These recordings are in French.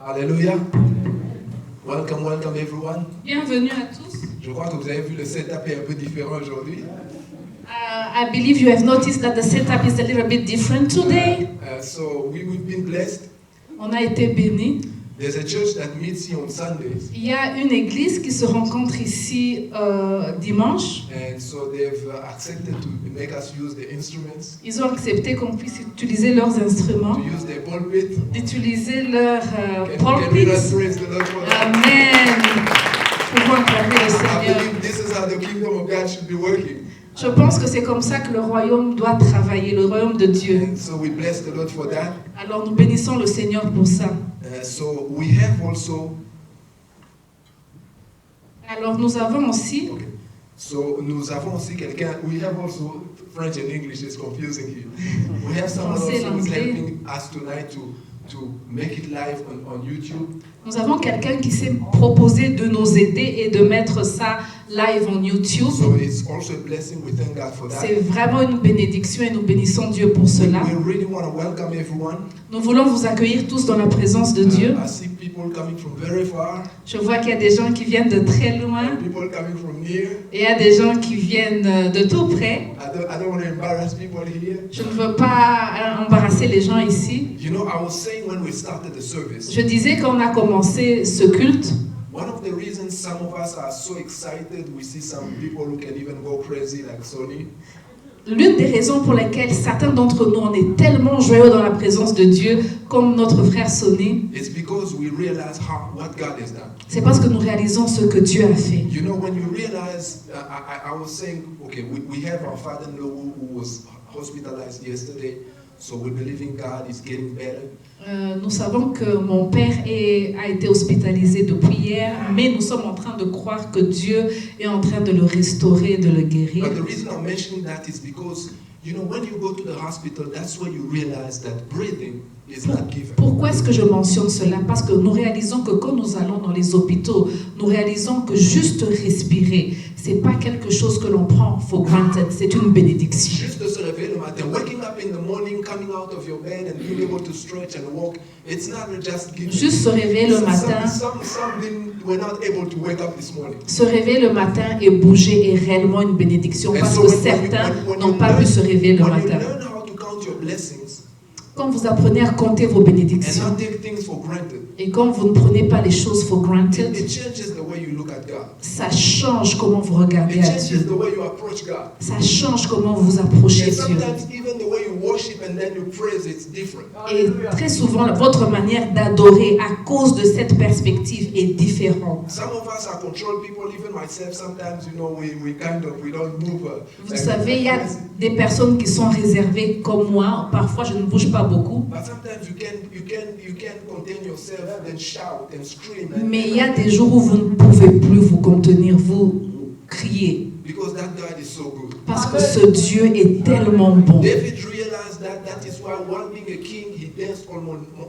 Hallelujah. Welcome, welcome everyone. Bienvenue à tous. Je crois que vous avez vu le setup est un peu différent aujourd'hui. I believe you have noticed that the setup is a little bit different today. So we've been blessed. On a été bénis. There's a church that meets here on Sundays. Il y a une église qui se rencontre ici dimanche. And so they've accepted to make us use the instruments. Ils ont accepté qu'on puisse utiliser leurs instruments, To use their pulpit. d'utiliser leur Can we pulpit. just praise the Lord for that? Amen. Pouvons acclamer le I Seigneur. believe this is how the kingdom of God should be working. Je pense que c'est comme ça que le royaume doit travailler, le royaume de Dieu. And so we bless the Lord for that. Alors nous bénissons le Seigneur pour ça. So we have also. Alors nous avons aussi, Okay. So nous avons aussi quelqu'un. We have also French and English is confusing here. We have someone Français, also who's l'anglais. helping us tonight to make it live on YouTube. nous avons quelqu'un qui s'est proposé de nous aider et de mettre ça live en YouTube. So it's also a blessing. We thank God for that. C'est vraiment une bénédiction et nous bénissons Dieu pour cela. We really want to welcome everyone. Nous voulons vous accueillir tous dans la présence de Dieu. I see people coming from very far, Je vois qu'il y a des gens qui viennent de très loin people coming from near. et il y a des gens qui viennent de tout près. I don't want to embarrass people here. Je ne veux pas embarrasser les gens ici. You know, I was saying when we started the service, Je disais quand on a commencé ce culte, one of the reasons some of us are so excited, we see some people who can even go crazy like Sonny. l'une des raisons pour lesquelles certains d'entre nous on est tellement joyeux dans la présence de Dieu, comme notre frère Sonny, It's because we realize what God has done. c'est parce que nous réalisons ce que Dieu a fait. You know, when you realize, I was saying, okay, we have our father-in-law who was hospitalized yesterday, so we believe in God, he's getting better. Nous savons que mon père a été hospitalisé depuis hier, mais nous sommes en train de croire que Dieu est en train de le restaurer, de le guérir. But the reason I'm mentioning that is because, you know, when you go to the hospital, that's where you realize that breathing is not given. Pourquoi est-ce que je mentionne cela? Parce que nous réalisons que quand nous allons dans les hôpitaux, nous réalisons que juste respirer, c'est pas quelque chose que l'on prend for granted, c'est une bénédiction. Juste de se réveiller le matin, waking up in the morning, coming out of your bed and being able to stretch and walk, it's not just given. Juste se réveiller le matin, Some were not able to wake up this morning. se réveiller le matin et bouger est réellement une bénédiction And parce so que when certains you n'ont pas pu se réveiller le when you matin. learn how to count your blessings Quand vous apprenez à compter vos and bénédictions not take things for granted, et quand vous ne prenez pas les choses for granted, it changes the way you look at God. ça change comment vous regardez It à changes Dieu. the way you approach God. Ça change comment vous approchez And Dieu. sometimes even the way you worship and then you praise, it's different. Et très souvent, votre manière d'adorer à cause de cette perspective est différente. Some of us are control people, even myself. Sometimes, you know, we don't move. Vous savez, il y a des personnes qui sont réservées comme moi. Parfois, je ne bouge pas beaucoup. But sometimes you can contain yourself, then shout and scream. Mais il y a des jours où vous ne pouvez plus vous contenir, vous criez. Because that God is so good. Parce que ce Dieu est tellement bon. David realized that is why while being a king, he danced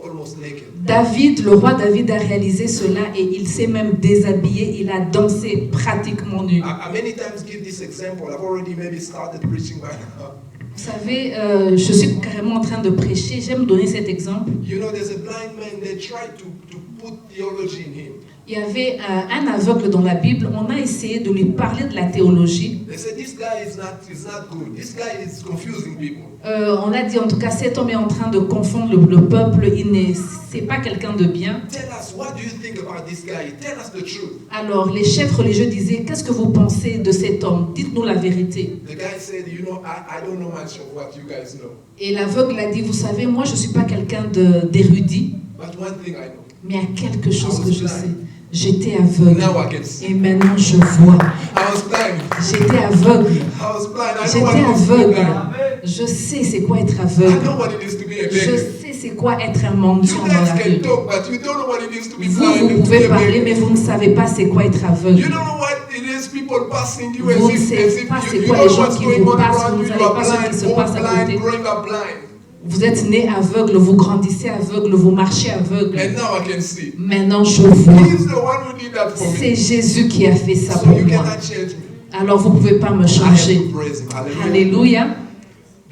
almost naked. David, le roi David a réalisé cela et il s'est même déshabillé, il a dansé pratiquement nu. I many times give this example. I've already maybe started preaching by now. Vous savez, je suis carrément en train de prêcher, j'aime donner cet exemple. You know, there's a blind man, they tried to put theology in him. Il y avait un aveugle dans la Bible, on a essayé de lui parler de la théologie. They said, this guy is not good. This guy is confusing people. On a dit en tout cas, cet homme est en train de confondre le peuple, c'est pas quelqu'un de bien. Tell us, what do you think about this guy? Tell us the truth. Alors les chefs religieux disaient, qu'est-ce que vous pensez de cet homme? Dites-nous la vérité. The guy said, you know, I don't know much of what you guys know. Et l'aveugle a dit, vous savez, moi je suis pas quelqu'un d'érudit, But one thing I know. mais il y a quelque chose que je sais. J'étais aveugle. Now I can see. Et maintenant je vois. I was blind. J'étais aveugle. I was blind. I know J'étais what it is to be aveugle. blind. Je sais c'est quoi être I aveugle. know what it is to be a Je beggar. sais c'est quoi être un You mendiant dans la guys rue. can talk, but you don't know what it is to be Vous blind. and to pouvez be a parler, mais beggar. vous ne savez pas c'est quoi être aveugle. You don't know what it is people passing you Vous as ne if savez pas c'est you quoi know les gens what's qui going vous on passent, around vous you. ne You savez are pas ce qui blind, se born passe à blind, côté. growing up blind. Vous êtes né aveugle, vous grandissez aveugle, vous marchez aveugle. And now I can see. Maintenant je vois. He's the one who did that for me. C'est Jésus qui a fait ça So pour you moi. cannot change me. Alors vous ne pouvez pas me I have changer. to praise him. Hallelujah. Alléluia.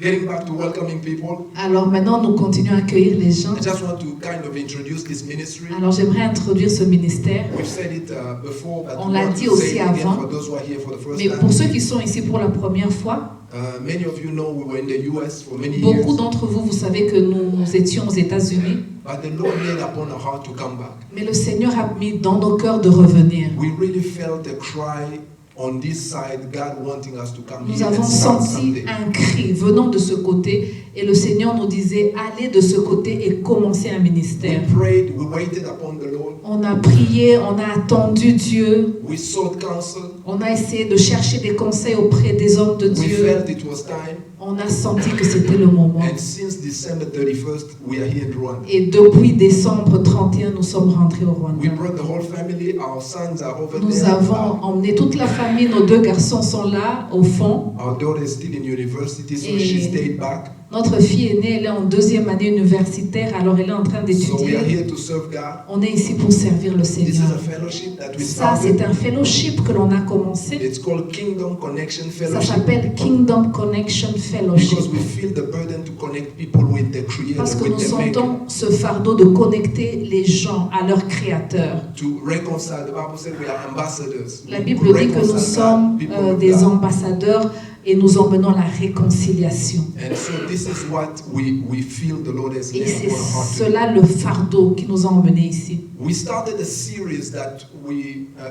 getting back to welcoming people, Alors maintenant, nous continuons à accueillir les gens. I just want to kind of introduce this ministry. Alors j'aimerais introduire ce ministère. We've said it before, but On we l'a want dit to aussi say it again avant. for those who are here for the first Mais time. pour ceux qui sont ici pour la première fois, Many of you know we were in the US for many beaucoup years, d'entre vous, vous savez que nous étions aux États-Unis. but the Lord laid upon our heart to come back. Mais le Seigneur a mis dans nos cœurs de revenir. We really felt a cry on this side, God wanting us to come Nous here avons and start senti something. un cri venant de ce côté et le Seigneur nous disait allez de ce côté et commencez un We ministère. prayed, we waited upon the Lord, On a prié, on a attendu Dieu, we sought counsel, on a essayé de chercher des conseils auprès des hommes de we Dieu. felt it was time, On a senti que c'était le moment. and since December 31st, we are here in Rwanda. Et depuis décembre 31, nous sommes rentrés au Rwanda. We brought the whole family, our sons are over Nous there. avons emmené toute la famille, nos 2 garçons sont là, au fond. Our daughter is still in university, so Et- she stayed back. Notre fille aînée, elle est en 2e année universitaire, alors elle est en train So we are d'étudier. here to serve God. On est ici pour servir le This is Seigneur. a fellowship that we Ça, started. c'est un fellowship que l'on a commencé. It's called Kingdom Connection Ça Fellowship s'appelle Kingdom Connection Fellowship. because we feel the burden to connect people with the Parce Creator, que nous with the Maker, sentons ce fardeau de connecter les gens à leur Créateur. to reconcile. The Bible said we are ambassadors. La We Bible could dit que nous reconcile sommes God, people of des God. ambassadeurs et nous emmenons la réconciliation. And so this is what we feel the Lord has Et laid c'est upon our heart to do. cela le fardeau qui nous a emmenés ici. We started a series that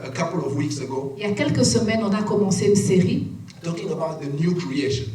a couple of weeks ago, Il y a quelques semaines, on a commencé une série talking about the new creation.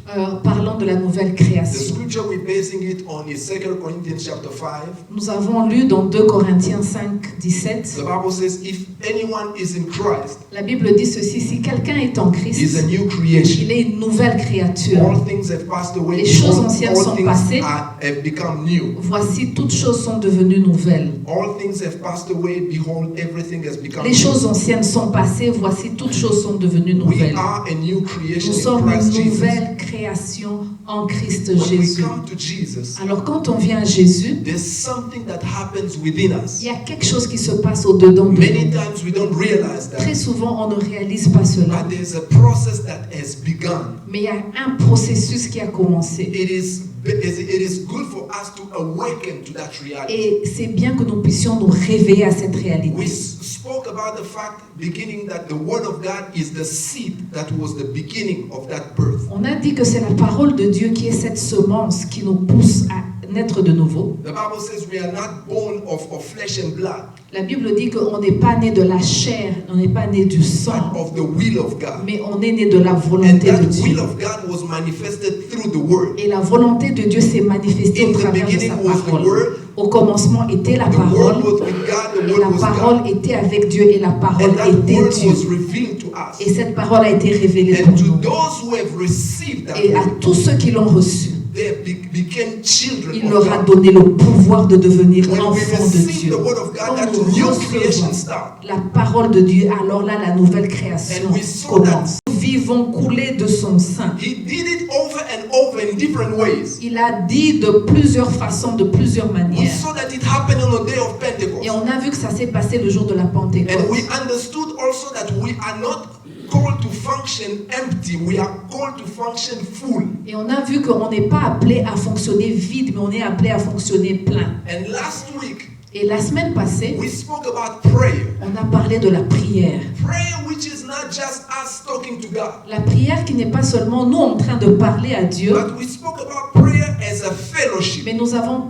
parlant de la nouvelle The création. scripture we're basing it on is 2 Corinthians chapter 5. Nous avons lu dans 2 Corinthiens 5, 17. The Bible says, if anyone is in Christ, La Bible dit ceci, si quelqu'un est en he's Christ, a new creation. il est une nouvelle créature. All things have passed away. Les choses anciennes sont passées. Have become new. Voici, toutes choses sont devenues nouvelles. All things have passed away. Behold, everything has become Les new. choses anciennes sont passées, voici, toutes choses sont devenues We nouvelles. are a new creation Nous in sommes Christ une Jesus. nouvelle création en Christ When we Jésus. come to Jesus, Alors quand on vient à Jésus, there's something that happens within us. il y a quelque chose qui se passe au-dedans de Many nous. times we don't realize Très that, souvent, on ne réalise pas cela. but there's a process that has begun. Mais il y a un processus qui a commencé. It is good for us to awaken to that reality. Et c'est bien que nous puissions nous réveiller à cette We réalité. spoke about the fact beginning that the word of God is the seed that was the beginning of that birth. On a dit que c'est la parole de Dieu qui est cette semence qui nous pousse à naître de nouveau. The Bible says we are not born of flesh and blood, La Bible dit qu'on n'est pas né de la chair, on n'est pas né du but sang, of the will of God. mais on est né de la And volonté de that Dieu. will of God was manifested through the word. Et la volonté de Dieu s'est manifestée In au the travers de sa beginning was the parole. word. Au commencement était la The word parole, was with God, the et word la was parole God. était avec Dieu, et la parole And that était word Dieu. was revealed to us. Et cette parole a été révélée And pour to nous. those who have received that Et à word, tous ceux qui l'ont reçu, they became children il of leur a God. donné le pouvoir de devenir When we enfants de receive Dieu. the word of God, Quand that nous new recevons creation starts. la parole de Dieu, alors là, la nouvelle création And we saw that. commence. Nous vivons coulés de son sein. He did it over and over in different ways. Il a dit de plusieurs façons, de plusieurs We manières. saw that it happened on the day of Et Pentecost. on a vu que ça s'est passé le jour de la And Pentecôte. we understood also that we are not called to function empty, we are called to function full. Et on a vu qu'on n'est pas appelé à fonctionner vide, mais on est appelé à fonctionner plein. And last week, Et la semaine passée, we spoke about prayer. on a parlé de la prière. Prayer which is not just us talking to God, La prière qui n'est pas seulement nous en train de parler à Dieu, but we spoke about prayer as a fellowship. mais nous avons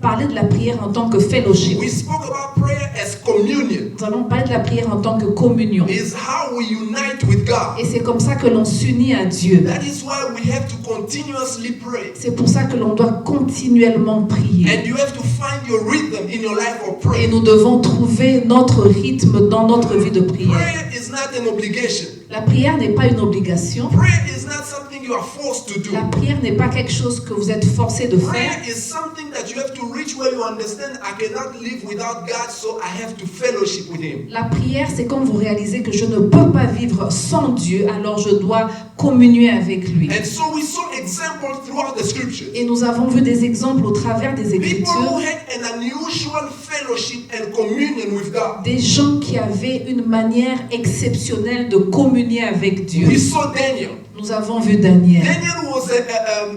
parlé de la prière en tant que fellowship. We spoke about prayer as communion. Nous allons parler de la prière en tant que communion. Is how we unite with God. Et c'est comme ça que l'on s'unit à Dieu. That is why we have to continuously pray. C'est pour ça que l'on doit continuellement prier. And you have to find your rhythm in your life of Et prayer. nous devons trouver notre rythme dans notre vie de prière. Prayer is not an obligation. La prière n'est pas une obligation. Prayer is not something you are forced to do. La prière n'est pas quelque chose que vous êtes forcé de Prayer faire. is something that you have to reach where you understand I cannot live without God, so I have to fellowship with Him. La prière, c'est quand vous réalisez que je ne peux pas vivre sans sans Dieu, alors je dois communier avec lui. And so we saw examples throughout the scriptures. Et nous avons vu des exemples au travers des People who Écritures, had an unusual fellowship and communion with God. des gens qui avaient une manière exceptionnelle de communier avec Dieu. We saw Daniel. Nous avons vu Daniel. Daniel was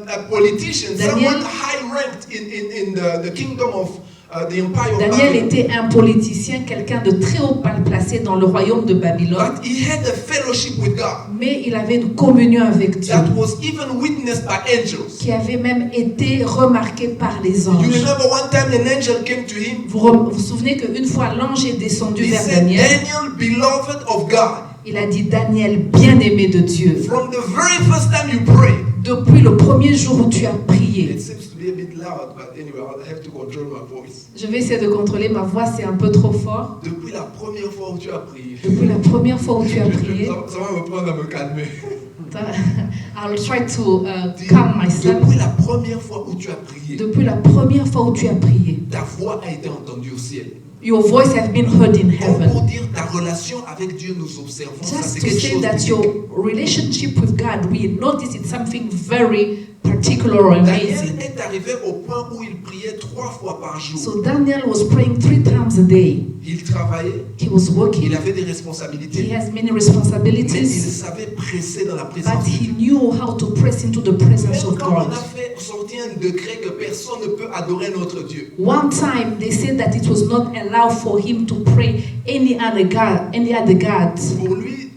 a politician, Daniel- someone high ranked in the kingdom of the empire of Daniel Babylon. était un politicien, quelqu'un de très haut placé dans le royaume de Babylone, But he had a fellowship with God mais il avait une communion avec Dieu, that was even witnessed by angels. qui avait même été remarquée par les You anges. remember one time an angel came to him. Vous souvenez qu'une fois l'ange est descendu He vers said, Daniel, Daniel, beloved of God, il a dit: Daniel, bien-aimé de Dieu, from the very first time you prayed. depuis le premier jour où tu as prié. It seems to be a bit loud, but anyway, I have to control my voice. Je vais essayer de contrôler ma voix, c'est un peu trop fort. Depuis la première fois où tu as prié, Depuis la première fois où tu as prié, ça va me prendre à me calmer. I'll try to calm myself. Depuis la première fois où tu as prié, Depuis la première fois où tu as prié, ta voix a été entendue au ciel. your voice has been heard in Comme heaven. pour dire ta relation avec Dieu, nous observons ça, Just c'est to quelque say chose that d'unique. your relationship with God, we notice it's something very particular or Daniel amazing. est arrivé au point où il priait 3 fois par jour. So Daniel was praying 3 times a day. Il travaillait, He was il working. avait des He responsabilités, has many mais il responsibilities, savait presser dans la présence but de he Dieu. knew how to press into the presence Même of quand on God. a fait sortir un décret que personne ne peut adorer notre Dieu, One time they said that it was not allowed for him to pray any other gods. pour lui,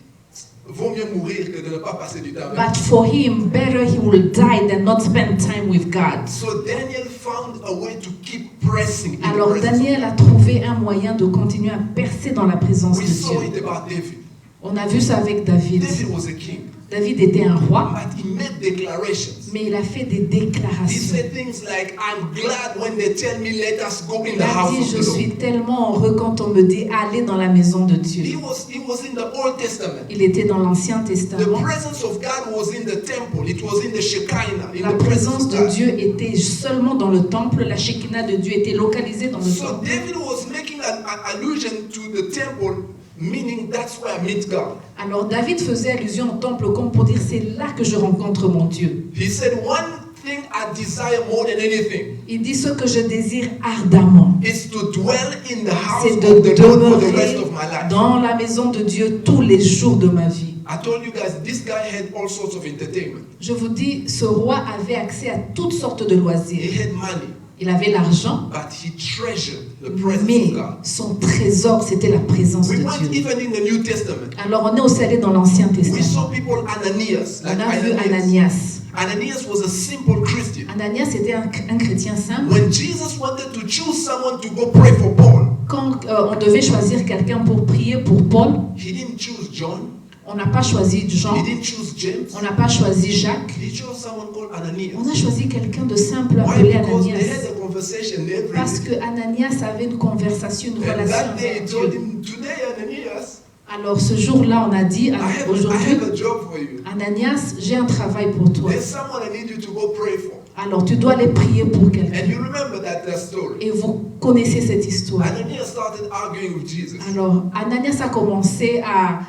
vaut mieux mourir que de ne pas passer du temps avec But for him, better he will die than not spend time with God. So Daniel found a way to keep pressing in the Alors presence of Daniel a trouvé un moyen de continuer à percer dans la présence We de saw Dieu. it about David. On a vu ça avec David. David was a king, David était un roi, but he made declarations. mais il a fait des He déclarations. said things like, I'm glad when they tell me let us go in Il the a house dit: of je the Lord. suis tellement heureux quand on me dit allez dans la maison de He Dieu. was in the Old Testament. Il était dans l'Ancien The Testament. presence of God was in the temple. It was in the Shekinah, in La the presence présence of de God. Dieu était seulement dans le temple. La Shekinah de Dieu était localisée dans le So temple. David was making an allusion to the temple, meaning that's where I meet God. Alors David faisait allusion au temple comme pour dire: c'est là que je rencontre mon Dieu. He said, one thing I desire more than anything Il dit: ce que je désire ardemment, is to dwell in the house c'est of de the Lord for the rest demeurer of my life. dans la maison de Dieu tous les jours de ma vie. I told you guys, this guy had all sorts of entertainment. Je vous dis, ce roi avait accès à toutes sortes de He loisirs. had money, Il avait l'argent, but he treasured the presence mais of God. son trésor, c'était la présence We de went Dieu. even in the New Testament. Alors on est aussi allé dans l'Ancien We Testament. saw people, Ananias, On like a vu Ananias. Ananias. Ananias was a simple Christian. Ananias était un chrétien simple. When Jesus wanted to choose someone to go pray for Paul, Quand on devait choisir quelqu'un pour prier pour Paul, he didn't choose John, on n'a pas choisi Jean, he didn't choose James, on n'a pas choisi Jacques, he chose someone called on a Ananias. choisi quelqu'un de simple Why? appelé Because they Ananias. had a conversation every Parce day. que Ananias avait une conversation, une And relation that day he avec told Dieu. him, today Ananias, Alors ce jour-là, on a dit, I have aujourd'hui, a job for you. Ananias, j'ai un travail pour toi. There's someone I need you to go pray for. Alors tu dois aller prier pour quelqu'un. And you remember that story. Et vous connaissez cette histoire. Ananias started arguing with Jesus. Alors Ananias a commencé à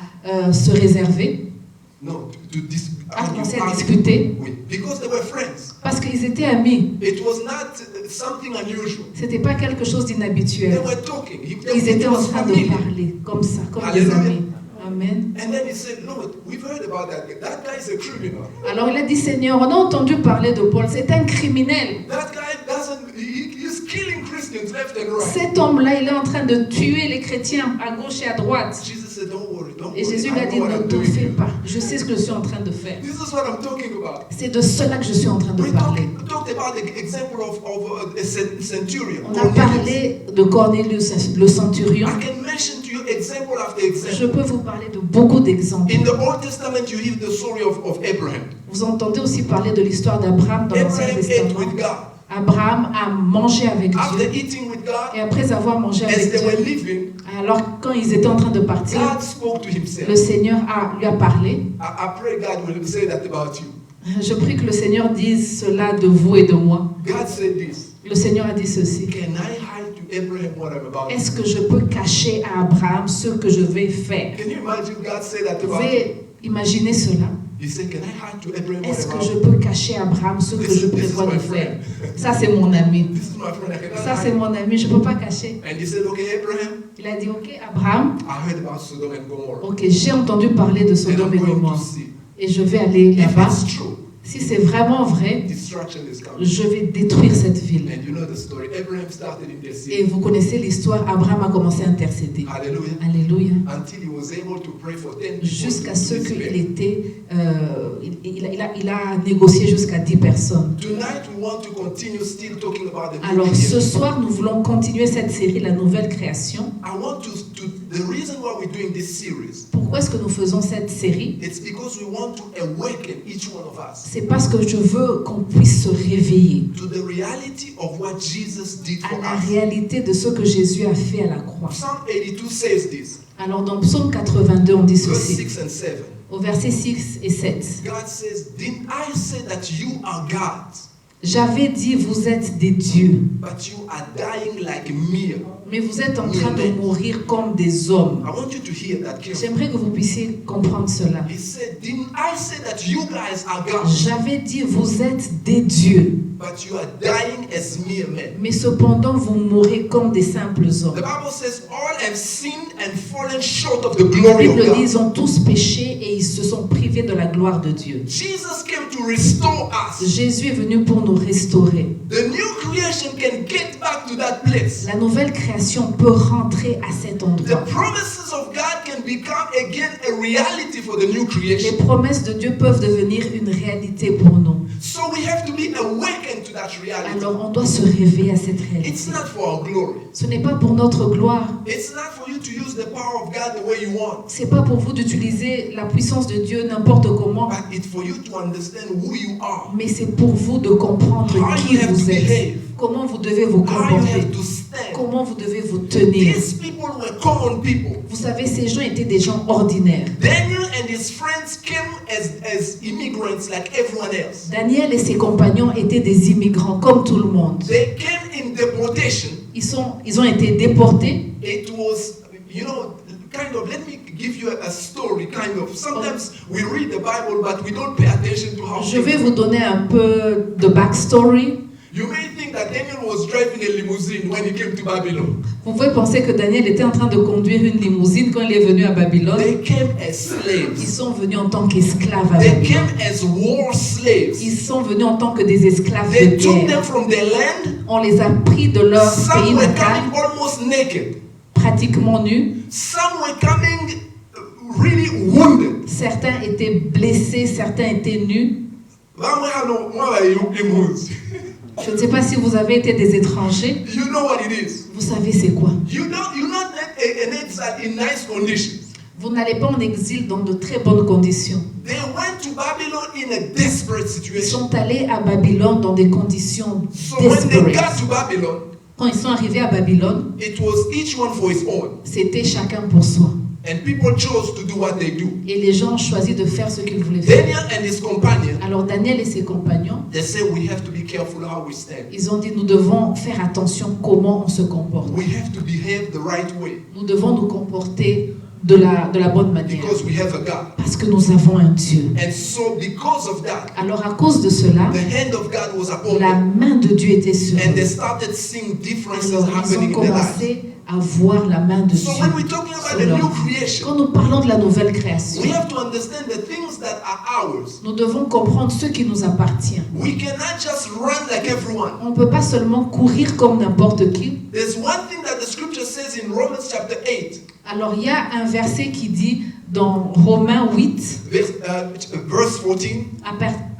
se réserver, No, to a commencé à argue. discuter, Oui, because they were friends. parce qu'ils étaient amis. It was not something unusual. C'était pas quelque chose They d'inhabituel. were talking. Ils étaient en was train de familiar. parler comme ça, comme des Alléluia. amis. Amen. And then he said, Lord, we've heard about that guy. That guy is a criminal. Alors il a dit: Seigneur, on a entendu parler de Paul, c'est un criminel. That guy he's killing Christians left and right. Cet homme-là, il est en train de tuer les chrétiens à gauche et à droite. Jesus said, don't worry. Et Jésus lui a dit: ne t'en fais pas, je sais ce que je suis en train de faire. This is what I'm talking about. C'est de cela que je suis en train de We parler. talked about the example of a centurion. On a parlé de Cornelius, le centurion. I can mention to you example after Je example. peux vous parler de beaucoup d'exemples. In the Old Testament, you hear the story of Abraham. Vous entendez aussi parler de l'histoire d'Abraham dans l'Ancien Abraham ate Testament. with God. Abraham a mangé avec After Dieu. eating with God, Et après avoir mangé as avec they were Dieu, leaving, alors quand ils étaient en train de partir, God spoke to himself. le Seigneur lui a parlé. I pray God will say that about you. Je prie que le Seigneur dise cela de vous et de moi. God said this. Le Seigneur a dit ceci: Can I hide to Abraham what I'm about to est-ce que je peux cacher à Abraham ce que je vais faire? do? Can you imagine God said that Vous about you? pouvez Imaginez cela. He said, can I hide to Abraham Est-ce que whatever? je peux cacher à Abraham ce que je prévois de faire? Ça, c'est mon ami. This is my friend. I cannot Ça, c'est hide. mon ami. Je ne peux pas cacher. And he said, okay, Abraham, Il a dit, ok, Abraham, I heard about Sodom and Gomorrah. ok, j'ai entendu parler de And Sodome et I'm going to Gomorrhe. see. Et je vais aller If là-bas. it's true, Si c'est vraiment vrai, destruction is coming. je vais détruire cette ville. And you know the story. Abraham started Et interceding. vous connaissez l'histoire, Abraham a commencé à intercéder. Hallelujah. Alléluia. Until he was able to pray for 10 people. Jusqu'à to ce his qu'il bed. était, il a négocié jusqu'à 10 personnes. Tonight we want to continue still talking about the new Alors ce creation. soir, nous voulons continuer cette série, la nouvelle création. I want to the reason why we're doing this series, Pourquoi est-ce que nous faisons cette série? it's because we want to awaken each one of us C'est parce que je veux qu'on puisse se réveiller to the reality of what Jesus did à for la us. réalité de ce que Jésus a fait à la croix. Psalm 82 says this, Alors dans Psaume 82, on dit verse ceci, 6 and 7. au verset 6 et 7. God says, didn't I say that you are gods, J'avais dit, vous êtes des dieux, but you are dying like mere? mais vous êtes en train de mourir comme des hommes. I want you to hear that carefully. J'aimerais que vous puissiez comprendre cela. He said, didn't I say that you guys are gods, J'avais dit, vous êtes des dieux, but you are dying as mere men? mais cependant vous mourrez comme des simples The hommes. Bible says, all have sinned and fallen short of the La glory of Bible dit, God. ils ont tous péché et ils se sont privés de la gloire de Dieu. Jesus came to restore us. Jésus est venu pour nous restaurer. The new creation can get back to that place. La nouvelle création peut rentrer à cet The endroit. promises of God can become again a reality for the new Les creation. promesses de Dieu peuvent devenir une réalité pour nous. So we have to be awakened to that reality. Alors on doit se réveiller à cette réalité. It's not for our glory. Ce n'est pas pour notre gloire. It's not for you to use the power of God the way you want. C'est pas pour vous d'utiliser la puissance de Dieu n'importe comment. But it's for you to understand who you are. Mais c'est pour vous de comprendre How qui you have to vous êtes. behave. Comment vous devez vous How you comporter. have to stand. Comment vous devez vous tenir. These people were common people. Vous savez, ces gens étaient des gens ordinaires. Daniel and his friends came as immigrants like everyone else. Daniel et ses compagnons étaient des immigrants comme tout le monde. They came in deportation. Ils ont été déportés. It was, you know, kind of, let me give you a story, kind of. Sometimes we read the Bible, but we don't pay attention to how Je vais things- vous donner un peu de backstory. You may think that Daniel was driving a limousine when he came to Babylon. Vous pouvez penser que Daniel était en train de conduire une limousine quand il est venu à Babylone. They came as Ils slaves. sont venus en tant qu'esclaves à They Babylone. came as war slaves. Ils sont venus en tant que des esclaves de They took them guerre. from their land. On les a pris de leur pays Some were natal, coming almost naked. pratiquement nus. Some were coming really wounded. Certains étaient blessés, certains étaient nus. Je ne sais pas si vous avez été des étrangers. You know what it is. Vous savez c'est quoi? You're not an exile in nice conditions. Vous n'allez pas en exil dans de très bonnes conditions. They went to Babylon in a desperate Ils situation. sont allés à Babylone dans des conditions So when they got désespérées. to Babylon, Quand ils sont arrivés à Babylone, it was each one for his own. c'était chacun pour soi. And people chose to do what they do. Et les gens ont choisi de faire ce qu'ils voulaient faire. Daniel and his companion, Alors Daniel et ses compagnons, they say we have to be careful how we stand. ils ont dit nous devons faire attention comment on se comporte. We have to behave the right way Nous devons nous comporter de la bonne manière. because we have a God. Parce que nous avons un Dieu. And so because of that, Alors à cause de cela, the hand of God was upon la them. main de Dieu était sur And they eux. started seeing differences Alors ils ont happening in their lives. commencé à voir la main de So Dieu. when we're talking about the new creation, Quand nous parlons de la nouvelle création, we have to understand the things that are ours. nous devons comprendre ce qui nous appartient. We cannot just run like everyone. On ne peut pas seulement courir comme n'importe qui. There's one thing that the scripture says in Romans chapter 8, Alors il y a un verset qui dit dans Romains 8, verse 14,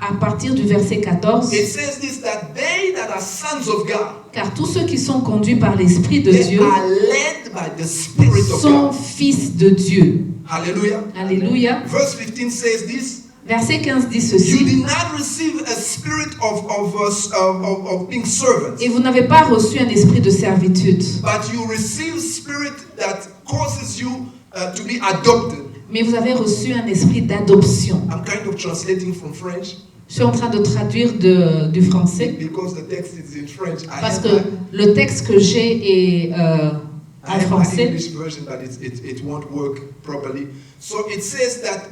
à partir du verset 14, it says this, that they that are sons of God, car tous ceux qui sont conduits par l'Esprit de they Dieu are led by the Spirit of sont God. fils de Dieu. Hallelujah. Alléluia. Verse 15 says this, Verset 15 dit you ceci. did not receive a spirit of being servants, Et vous n'avez pas reçu un esprit de servitude, but you receive spirit that causes you to be adopted. mais vous avez reçu un esprit d'adoption. I'm kind of translating from French Je suis en train de traduire du français because the text is in French. parce que le texte que j'ai est en I have an français. English version, but it won't work properly. So it says that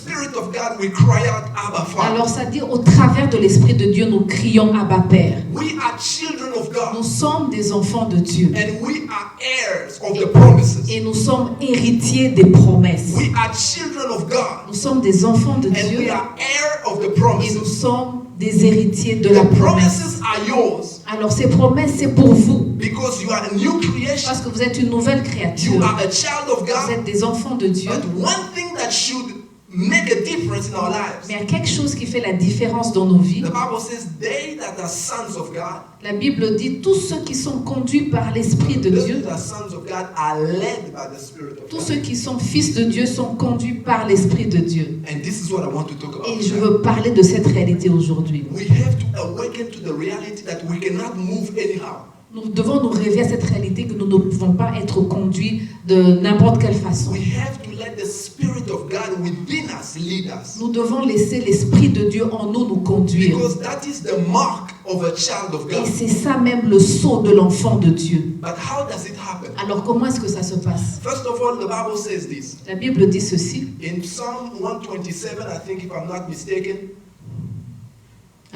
Spirit of God, we cry out, Abba, Father. Alors ça dit, au travers de l'Esprit de Dieu, nous crions Abba Père. We are children of God. Nous sommes des enfants de Dieu. And we are heirs of the promises. Et nous sommes héritiers des promesses. We are children of God. Nous sommes des enfants de And Dieu. we are heirs of the Et nous promises. sommes des héritiers de la The promesse. promises are yours Alors ces promesses, c'est pour vous. because you are a new creation. Parce que vous êtes une nouvelle You créature. are a child of Vous God. êtes des enfants de Dieu. But one thing that should make a difference in our lives. Mais il y a quelque chose qui fait la différence dans nos vies. The Bible says, they that are sons of God, La Bible dit, tous ceux qui sont conduits par l'Esprit de those Dieu, that are sons of God are led by the Spirit of tous God. ceux qui sont fils de Dieu sont conduits par l'Esprit de Dieu. And this is what I want to talk about. Et je tonight. veux parler de cette réalité aujourd'hui. We have to awaken to the reality that we cannot move anyhow. Nous devons nous réveiller à cette réalité que nous ne pouvons pas être conduits de n'importe quelle façon. We have to let the Spirit of God within us lead us. Nous devons laisser l'Esprit de Dieu en nous nous conduire. Because that is the mark of a child of Et God. c'est ça même le sceau de l'enfant de Dieu. But how does it happen? Alors comment est-ce que ça se passe? First of all, the Bible says this. La Bible dit ceci. In Psalm 127, I think if I'm not mistaken,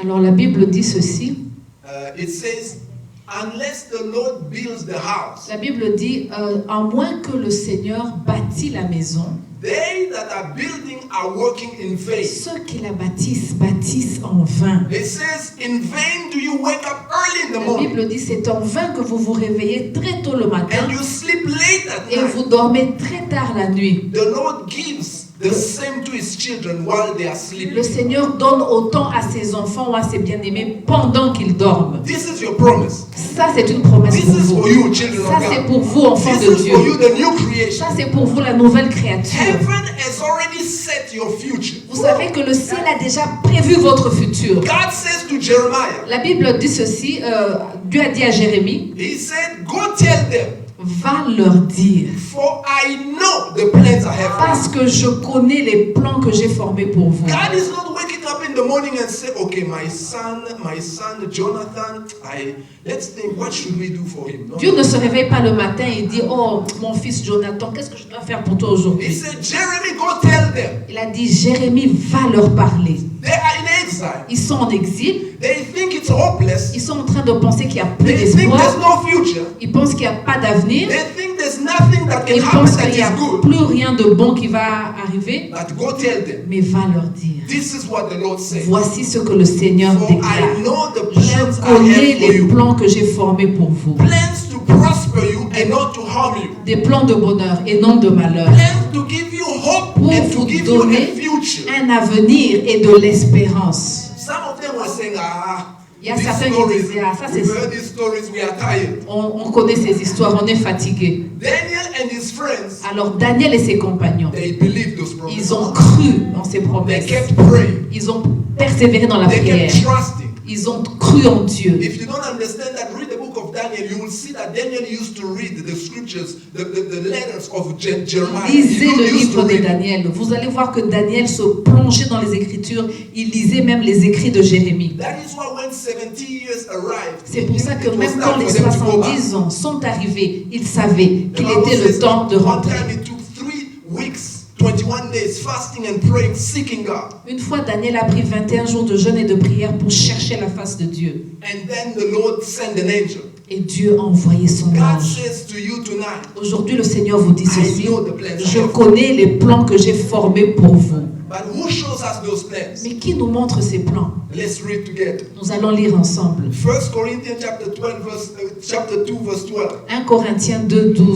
Alors la Bible dit ceci. it says, unless the Lord builds the house, La Bible dit, à moins que le Seigneur bâtit la maison, they that are building are working in vain. ceux qui la bâtissent, bâtissent en vain. It says, in vain do you wake up early in the La morning Bible dit, c'est en vain que vous vous réveillez très tôt le matin and you sleep late at et night. vous dormez très tard la nuit. The Lord gives the same to his children while they are Le sleeping. Seigneur donne autant à ses enfants ou à ses bien-aimés pendant qu'ils dorment. This is your promise. Ça, c'est une promesse This pour is for vous. you, children Ça, of c'est God. pour vous, enfants This de is for you, Dieu. the new creation. Ça, c'est pour vous, la nouvelle créature. Heaven has already set your future. Vous savez que le ciel a déjà prévu votre futur. God says to Jeremiah, La Bible dit ceci, Dieu a dit à Jérémie, he said, go tell them, va leur dire, for I know the plans I have for you. parce que je connais les plans que j'ai formés pour vous. God is not waking up in the morning and say, okay, my son Jonathan, let's think, what should we do for him? No. Dieu ne se réveille pas le matin et dit, oh, mon fils Jonathan, qu'est-ce que je dois faire pour toi He aujourd'hui? said, Jeremy, go tell them. Il a dit, Jérémie, va leur parler. They are in exile. Ils sont en exil, They think it's hopeless. ils sont en train de penser qu'il n'y a plus They think there's d'espoir, no future. ils pensent qu'il n'y a pas d'avenir, They think there's nothing that can ils happen pensent that qu'il n'y a is good. plus rien de bon qui va arriver, But go tell them. mais va leur dire, This is what the Lord says. voici ce que le Seigneur For I déclare. know the Je plans I connais have for les you. plans que j'ai formés pour vous. Plans to prosper you and not to harm you. Des plans de bonheur et non de malheur. Plans to give you hope Pour and to vous give you a donner future. un avenir et de l'espérance. Some of them were saying, Il y a these certains qui stories, disaient, ah, ça c'est we've heard these stories, we are tired. on connaît ces histoires, on est fatigué. Daniel and his friends, Alors Daniel et ses compagnons, they believed those promises. ils ont cru en ces They promesses. kept praying. Ils ont persévéré dans la They prière. kept trusting. Ils ont cru en Dieu. If you don't understand that, read the book of Daniel. You will see that Daniel used to read the scriptures, the letters of Jeremiah. Lisez He le used livre to de read. Daniel. Vous allez voir que Daniel se plongeait dans les Écritures. Il lisait même les écrits de Jérémie. That is why when 70 years arrived, C'est pour ça que it was même time quand les for them to go back. 70 ans sont arrivés, il savait The qu'il Bible était le says temps de one rentrer. time it took 3 weeks, 21 days fasting and praying, seeking God. Une fois, Daniel a pris 21 jours de jeûne et de prière pour chercher la face de Dieu. And then the Lord sent an angel. Et Dieu a envoyé son God ange. says to you tonight, Aujourd'hui, le Seigneur vous dit I ceci. know the plans I Je have. connais les plans que j'ai formés pour vous. But who shows us those plans? Mais qui nous montre ces plans? Let's read together. Nous allons lire ensemble. 1 Corinthians chapter 2 verse 12. 1 Corinthiens 2, 12.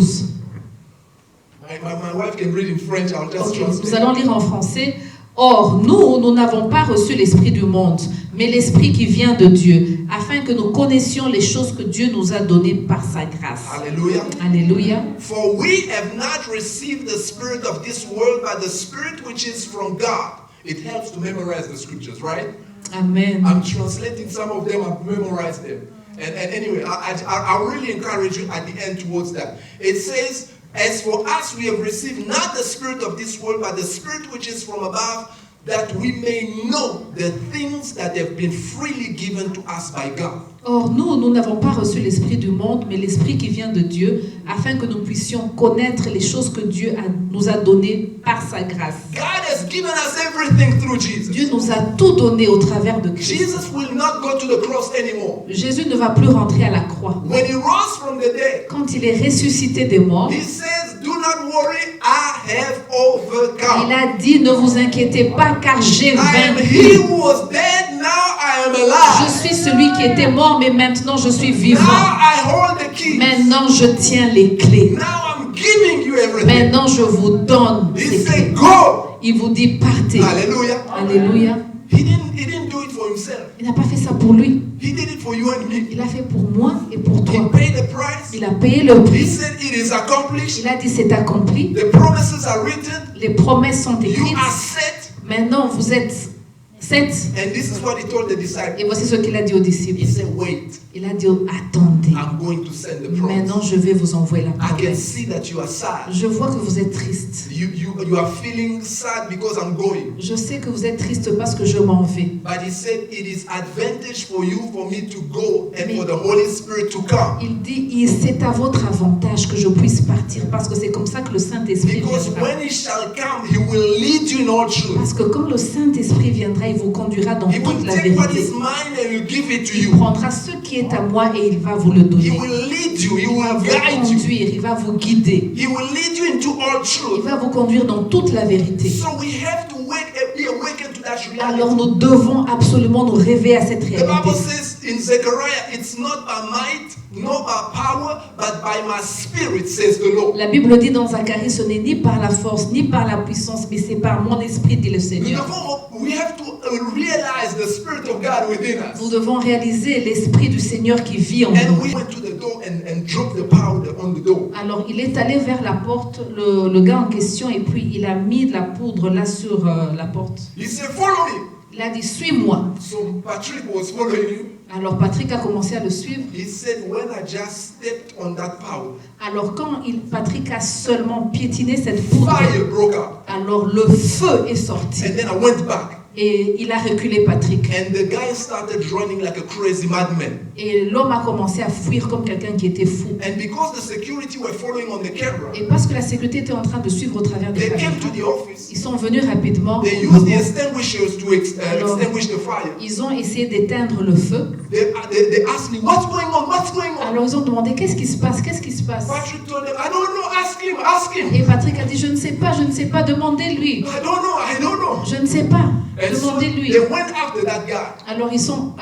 My wife can read in French, I'll just Ok, nous translate. allons lire en français. Or, nous n'avons pas reçu l'esprit du monde, mais l'esprit qui vient de Dieu, afin que nous connaissions les choses que Dieu nous a données par sa grâce. Hallelujah. Alléluia. For we have not received the spirit of this world, but the spirit which is from God. It helps to memorize the scriptures, right? Amen. I'm translating some of them, I've memorized them. And anyway, I really encourage you at the end towards that. It says, as for us, we have received not the spirit of this world, but the spirit which is from above, that we may know the things that have been freely given to us by God. Or nous n'avons pas reçu l'esprit du monde, mais l'esprit qui vient de Dieu, afin que nous puissions connaître les choses que Dieu nous a données par sa grâce. God has given us everything through Jesus. Dieu nous a tout donné au travers de Christ. Jesus will not go to the cross anymore. Jésus ne va plus rentrer à la croix. When he rose from the dead, Quand il est ressuscité des morts, he says, "Do not worry, I have overcome. il a dit, ne vous inquiétez pas car j'ai I am vaincu. he who was dead, now I am Je alive. suis celui qui était mort, mais maintenant je suis vivant. Now I hold the keys. Maintenant je tiens les clés. Now I'm giving you everything." Maintenant je vous donne He ces clés. said, "Go." Il vous dit, partez. Hallelujah. Alléluia. He didn't do it for himself. Il n'a pas fait ça pour lui. He did it for you and me. Il a fait pour moi et pour He toi. paid the price. Il a payé le He prix. said it is accomplished. Il a dit, c'est accompli. The promises are written. Les promesses sont You écrites. are set. Maintenant vous êtes sept. And this is what he told the Et disciples. voici ce qu'il a dit aux disciples. He said, "Wait, Il a dit, attendez. I'm going to send the Maintenant promise. je vais vous envoyer la I can promesse. see that you are sad. Je vois que vous êtes triste. You are feeling sad because I'm going." Je sais que vous êtes triste parce que je m'en vais. But he said, "It is advantage for you for me to go and for the Holy Spirit to come. Il dit, c'est à votre avantage que je puisse partir parce que c'est comme ça que le Saint-Esprit Because viendra. when he shall come, he will lead you in all truth. Parce que quand le Saint-Esprit viendra, il vous conduira dans He will toute la take what vérité. is mine and will give it to Il you. prendra ce qui est à moi et il va vous le He donner. will lead you. He Il va will vous guide you. conduire, il va vous guider. He will lead you into all Il truth. va vous conduire dans toute la vérité. So we have to be awakened to that Alors reality. nous devons absolument nous réveiller à cette The réalité. Bible says in Zechariah, "It's not by might, nor by power, but by my spirit, says the Lord." La Bible dit dans Zacharie, ce n'est ni par la force, ni par la puissance, mais c'est par mon esprit, dit le Seigneur. We have to realize the Spirit of God within Nous us. devons réaliser l'esprit du Seigneur qui vit en And nous. we went to the door and dropped the powder on the door. Alors il est allé vers la porte, le gars en question, et puis il a mis de la poudre là sur la porte. He said, "Follow me." Il a dit, suis-moi. So Patrick was following you. Alors Patrick a commencé à le suivre. He said, "When I just stepped on that powder, Alors quand Patrick a seulement piétiné cette poudre, fire broke out. alors le feu est sorti. And then I went back. Et il a reculé Patrick. And the guy started running like a crazy madman. Et l'homme a commencé à fuir comme quelqu'un qui était fou. And because the security were following on the camera, Et parce que la sécurité était en train de suivre au travers de they la came caméra, to the office. ils sont venus rapidement. They used the extinguishers to extinguish the fire. Ils ont essayé d'éteindre le feu. They asked me, "What's going on? What's going on?" Alors ils ont demandé, qu'est-ce qui se passe? Qu'est-ce qui se passe? Patrick told them, "I don't know. Ask him. Ask him. Et Patrick a dit, je ne sais pas, demandez-lui. I don't know. I don't know." Je ne sais pas, And so demandez-lui. they went after that guy. Alors ils sont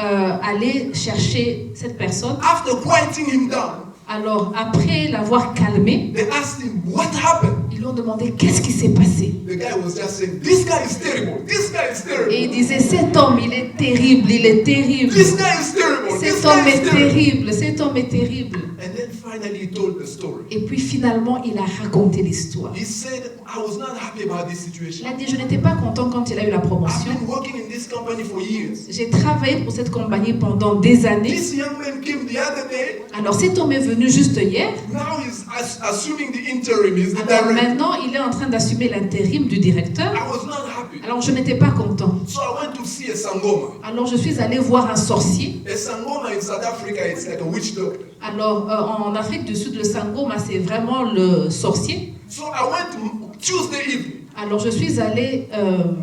allés chercher cette personne. After quieting him down, Alors après l'avoir calmé, they asked him, "What happened?" ils lui ont demandé, qu'est-ce qui s'est passé? The guy was just saying, "This guy is terrible. This guy is terrible. Et il disait, cet homme, il est terrible, il est terrible. This guy is terrible. This Cet homme guy is est terrible." terrible, cet homme est terrible. And then finally he told the story. Et puis finalement, il a raconté l'histoire. He said, "I was not happy about this situation. Il a dit, je n'étais pas content quand il a eu la I've promotion. been working in this company for years. J'ai travaillé pour cette compagnie pendant des années. This young man came the other day. Alors cet homme est venu juste hier. Now he's assuming the interim. He's the Alors director. maintenant, il est en train d'assumer l'intérim du directeur. I was not happy. Alors je n'étais pas content. So I went to see a Sangoma. Alors je suis allé voir un sorcier. A Sangoma in South Africa, it's like a witch doctor. Alors en Afrique du Sud, le Sangoma, c'est vraiment le sorcier. So I went Tuesday evening. Alors je suis allé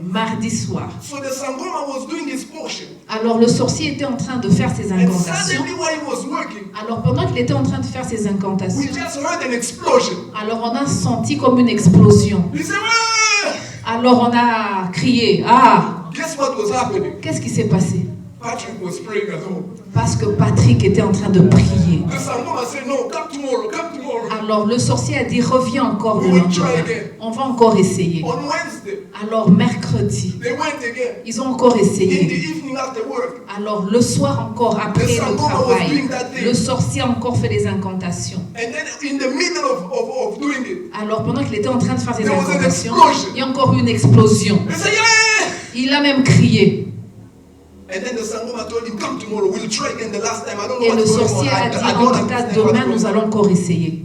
mardi soir. So the Sangoma was doing his portion. Alors le sorcier était en train de faire ses And incantations. suddenly while he was working, Alors pendant qu'il était en train de faire ses we incantations, just heard an explosion. alors on a senti comme une explosion. He said, "Ah!" Alors on a crié, ah, Guess what was happening? qu'est-ce qui s'est passé? Patrick was praying at home. Parce que Patrick était en train de prier. The Sangoma said, "No, come tomorrow, come tomorrow." Alors le sorcier a dit, reviens encore le We will lendemain. try again. On va encore essayer. On Wednesday, Alors mercredi, they went again. ils ont encore In the essayé. evening after work, Alors le soir encore, après The le Sangoma was travail, doing that thing. le sorcier a encore fait des incantations. and then in the middle of doing it, Alors pendant qu'il était en train de faire ses There was an incantations, explosion. il y a encore eu une explosion. he said, "Yeah!" Il a même crié. And then the Sangoma told him, "Come tomorrow, we'll try again the last time. I don't know Et le what's going on. sorcier a dit, I en don't tout cas, understand what's demain, going nous on." allons encore essayer.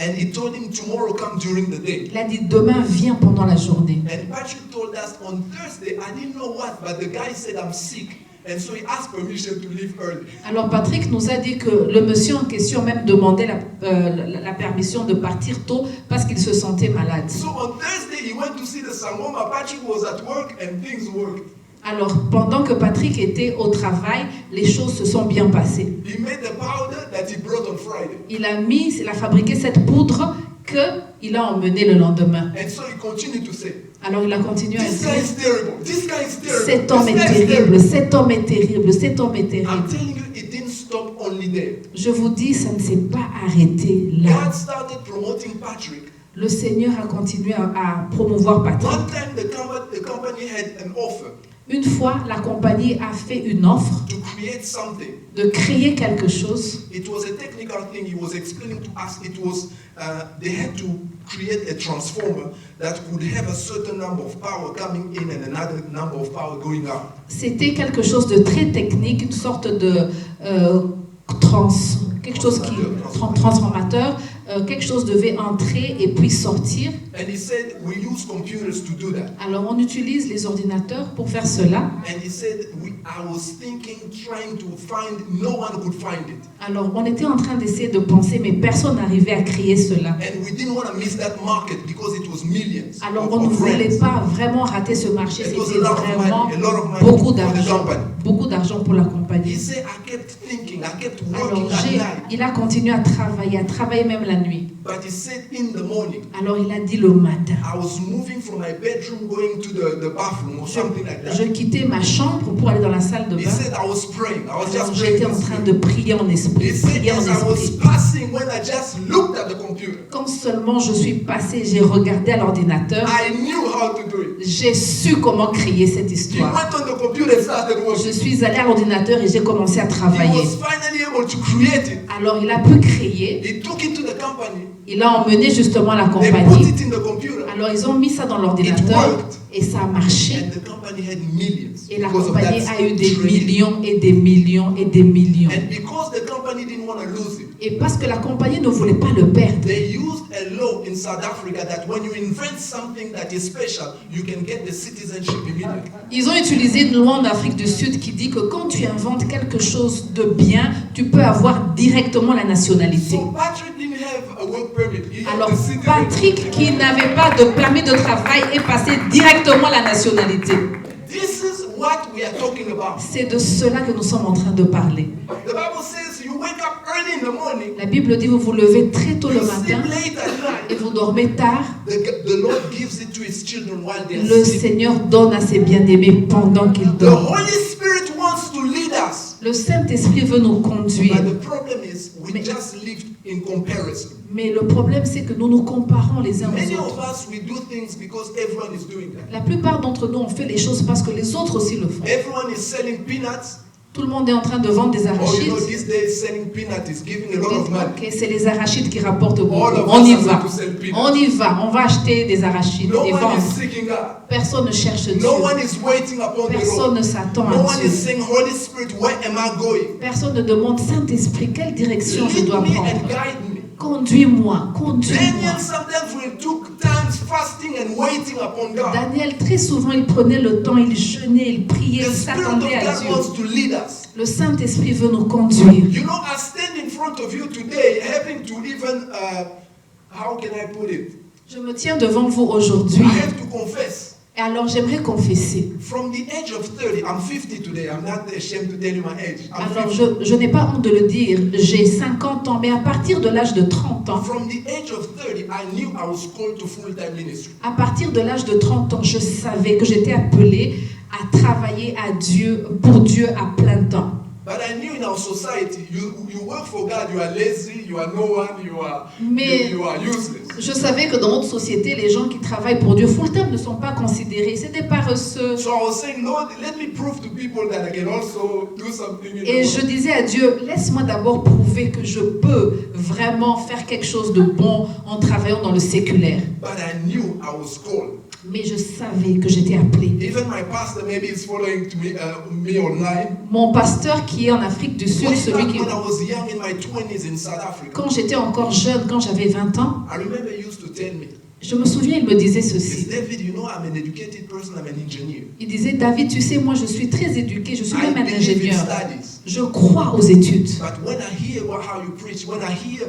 And he told him, tomorrow come during the day. Il a dit, demain, viens pendant la journée. And Patrick told us on Thursday, I didn't know what, but the guy said, I'm sick. And so he asked permission to leave early. Alors Patrick nous a dit que le monsieur en question même demandait la permission de partir tôt parce qu'il se sentait malade. So on Thursday, he went to see the Sangoma. Patrick was at work and things worked. Alors pendant que Patrick était au travail, les choses se sont bien passées. He made the powder that he brought on Friday. Il a fabriqué cette poudre qu'il a emmenée le lendemain. And so he continued to say, Alors il a continué à this guy dire, is terrible. This guy is terrible. cet homme This est guy is terrible, terrible. cet homme est terrible, cet homme est I'm terrible. telling you, it didn't stop only there. Je vous dis, ça ne s'est pas arrêté là. God started promoting Patrick. Le Seigneur a continué à promouvoir Patrick. One time the company had an offer Une fois, la compagnie a fait une offre to create something. de créer quelque chose. It was a technical thing. He was explaining to us. It was they had to create a transformer that would have a certain number of power coming in and another number of power going out. C'était quelque chose de très technique, une sorte de transformateur. Quelque chose devait entrer et puis sortir. And he said, we use computers to do that. Alors on utilise les ordinateurs pour faire cela. And he said, I was thinking, trying to find, no one could find it. Alors on était en train d'essayer de penser, mais personne n'arrivait à créer cela. And we didn't want to miss that market because it was millions. Alors on ne voulait rents. pas vraiment rater ce marché. It was C'était a lot of vraiment money, a lot of money beaucoup for the d'argent. company. Beaucoup d'argent pour la He compagnie. said, I kept thinking, I kept working Alors at night. il a continué à travailler même la nuit. But he said in the morning, Alors il a dit le matin. I was moving from my bedroom going to the bathroom or something like Je that. quittais ma chambre pour aller dans la salle de He bain. said I was praying. I was Alors just praying. j'étais en train de prier en esprit. He said Prier en as I was esprit. passing when I just looked at the computer, Quand seulement je suis passée, j'ai regardé à l'ordinateur, I knew how to do it. j'ai su comment créer cette He histoire. went on the computer and started Je working. suis allée à l'ordinateur et j'ai commencé à He travailler. was finally able to create it. Alors il a pu créer, He took it to the company. il a emmené justement la They put compagnie. it in the computer. Alors ils ont mis ça dans It l'ordinateur worked. et ça a marché. And the company had millions. Et la because of compagnie that a eu des training. millions et des millions et des millions. And because the company didn't want to lose it, Et parce que la compagnie ne voulait pas le perdre, they used a law in South Africa that when you invent something that is special, you can get the citizenship immediately. ils ont utilisé une loi en Afrique du Sud qui dit que quand tu inventes quelque chose de bien, tu peux avoir directement la nationalité. So Patrick didn't have a work permit. He had Alors the citizenship. Patrick, qui n'avait pas de permis de travail, est passé directement à la nationalité. This is what we are talking about. C'est de cela que nous sommes en train de parler. The Bible says you wake up early in the morning, La Bible dit, vous vous levez très tôt le you sleep matin late at et night. vous dormez tard. The Lord gives it to his children while they are Le sleeping. Seigneur donne à ses bien-aimés pendant qu'ils The dorment. Holy Spirit wants to lead us. Le Saint-Esprit veut nous conduire. But the problem is we Mais- just live in comparison. Mais le problème, c'est que nous nous comparons les uns Many aux of autres. us, we do things because everyone is doing that. La plupart d'entre nous, on fait les choses parce que les autres aussi le font. Everyone is selling peanuts. Tout le monde est en train de vendre des Oh, you arachides. know, these days selling peanuts is giving a lot of money. Ok, c'est les arachides qui rapportent beaucoup. All of On us y are va. going to sell peanuts. On y va. On va acheter des arachides No et one vendre. is seeking God. Personne ne cherche Dieu. No one is waiting upon the Personne Lord. ne s'attend No à one Dieu. is saying, Holy Spirit, where am I going? Personne ne demande, Saint-Esprit, quelle direction je Lead dois me and prendre. guide me. Conduis-moi, conduis-moi. Daniel sometimes will took times fasting and waiting upon God. Daniel, très souvent, il prenait le temps, il jeûnait, il priait, The il Spirit of s'attendait à God Dieu. wants to lead us. Le Saint-Esprit veut nous conduire. You know, I stand in front of you today, having to even, how can I put it? Je me tiens devant vous aujourd'hui. I have to confess. Et alors, j'aimerais confesser. From the age of 30, I'm 50 today. I'm not ashamed to tell you my age. I'm Alors, 50. je n'ai pas honte de le dire. J'ai 50 ans, mais à partir de l'âge de 30 ans, From the age of 30, I knew I was called to full-time ministry. à partir de l'âge de 30 ans, je savais que j'étais appelée à travailler pour Dieu à plein temps. But I knew in our society, you work for God, you are lazy, you are no one, Mais- you are useless. Je savais que dans notre société, les gens qui travaillent pour Dieu full-time ne sont pas considérés. C'est des paresseux. So I was saying, Lord, let me prove to people that I can also do something in Et the je world. disais à Dieu, laisse-moi d'abord prouver que je peux vraiment faire quelque chose de bon en travaillant dans le séculaire. But I knew I was called. Mais je savais que j'étais appelé. Even my pastor maybe is following me online. Mon pasteur qui est en Afrique du Sud, celui qui... When I was young in my 20s in South Africa, Quand j'étais encore jeune, quand j'avais 20 ans, I remember he used to tell me, je me souviens, il me disait "Yes, ceci. David, you know I'm an educated person, I'm an engineer. Il disait, David, tu sais, moi je suis très éduqué, je suis I même un believe in ingénieur. studies. Je crois aux études. But when I hear how you preach, when I hear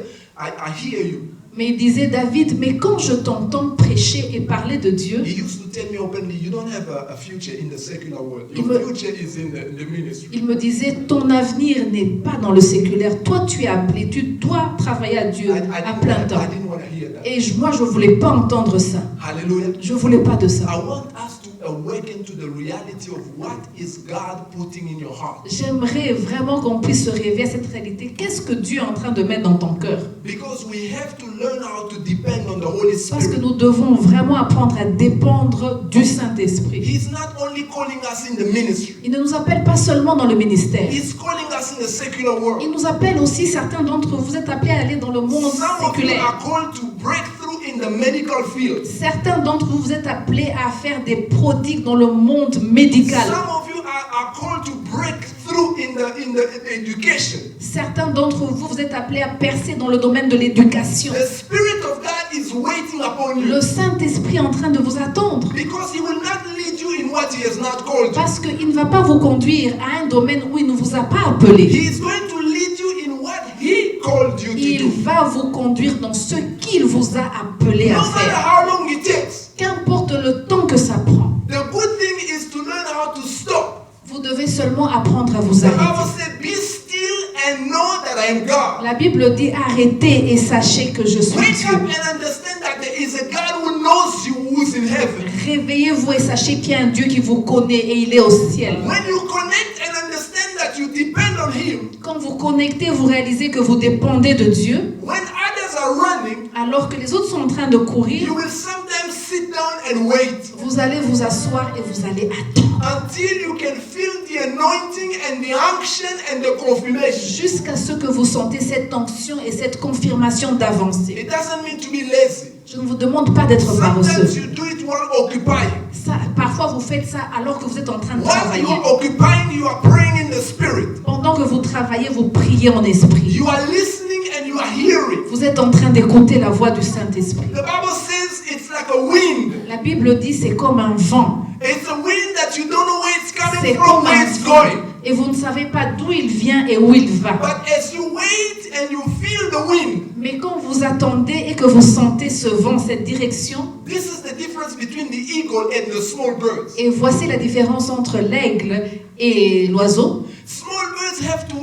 you." Mais il disait, David, mais quand je t'entends prêcher et parler de Dieu, He used to tell me openly, you don't have a future in the secular world. Il Your me- future is in the ministry. il me disait, ton avenir n'est pas dans le séculaire. Toi, tu es appelé, tu dois travailler à Dieu à plein temps. I didn't want to hear that. Et moi, je ne voulais pas entendre ça. Hallelujah. Je ne voulais pas de ça. I want us to awaken to the reality of what is God putting in your heart. J'aimerais vraiment qu'on puisse se réveiller à cette réalité. Qu'est-ce que Dieu est en train de mettre dans ton cœur? Because we have to learn how to depend on the Holy Parce que Spirit. nous devons vraiment apprendre à dépendre du Saint-Esprit. He's not only calling us in the ministry, Il ne nous appelle pas seulement dans le ministère. He's calling us in the secular world. Il nous appelle aussi, certains d'entre vous, vous êtes appelés à aller dans le monde Some of you séculaire. are called to break through in the medical field. Certains d'entre vous, vous êtes appelés à faire des prodigues dans le monde médical. Some of you are called to break through in the education. Certains d'entre vous, vous êtes appelés à percer dans le domaine de l'éducation. The Spirit of God is waiting upon you Le Saint-Esprit est en train de vous attendre. because He will not lead you in what He has not called you. Parce qu'il ne va pas vous conduire à un domaine où il ne vous a pas appelé. He is going to lead you in what He called you to Il do. va vous conduire dans ce qu'il vous a appelé No à matter faire. how long it takes, Qu'importe le temps que ça prend, the good thing is to learn how to stop. vous devez seulement apprendre à vous The Bible arrêter. said, "Be still and know that I am God." La Bible dit arrêtez et sachez que je suis Wake Dieu. up and understand that there is a God who knows you, who's in heaven. Réveillez-vous et sachez qu'il y a un Dieu qui vous connaît et il est au ciel. When you connect and understand that you depend on Him, Quand vous connectez, vous réalisez que vous dépendez de Dieu, when others are running, alors que les autres sont en train de courir, you will sometimes sit down and wait vous allez vous asseoir et vous allez attendre until you can feel the anointing and the unction and the confirmation. jusqu'à ce que vous sentez cette onction et cette confirmation d'avancer. It doesn't mean to be lazy. Je ne vous demande pas d'être Sometimes paresseux. you do it while occupying. Ça, parfois, vous faites ça alors que vous êtes en train de While travailler. you are occupying, you are praying in the Spirit. Pendant que vous travaillez, vous priez en esprit. You are listening and you are hearing. Vous êtes en train d'écouter la voix du Saint-Esprit. The Bible says it's like a wind. La Bible dit c'est comme un vent. It's a wind that you don't know where it's coming C'est from, comme where un it's vent. going. Et vous ne savez pas d'où il vient et où il va. But as you wait and you feel the wind, Mais quand vous attendez et que vous sentez ce vent, cette direction, this is the difference between the eagle and the small birds. et voici la différence entre l'aigle et l'oiseau. Small birds have to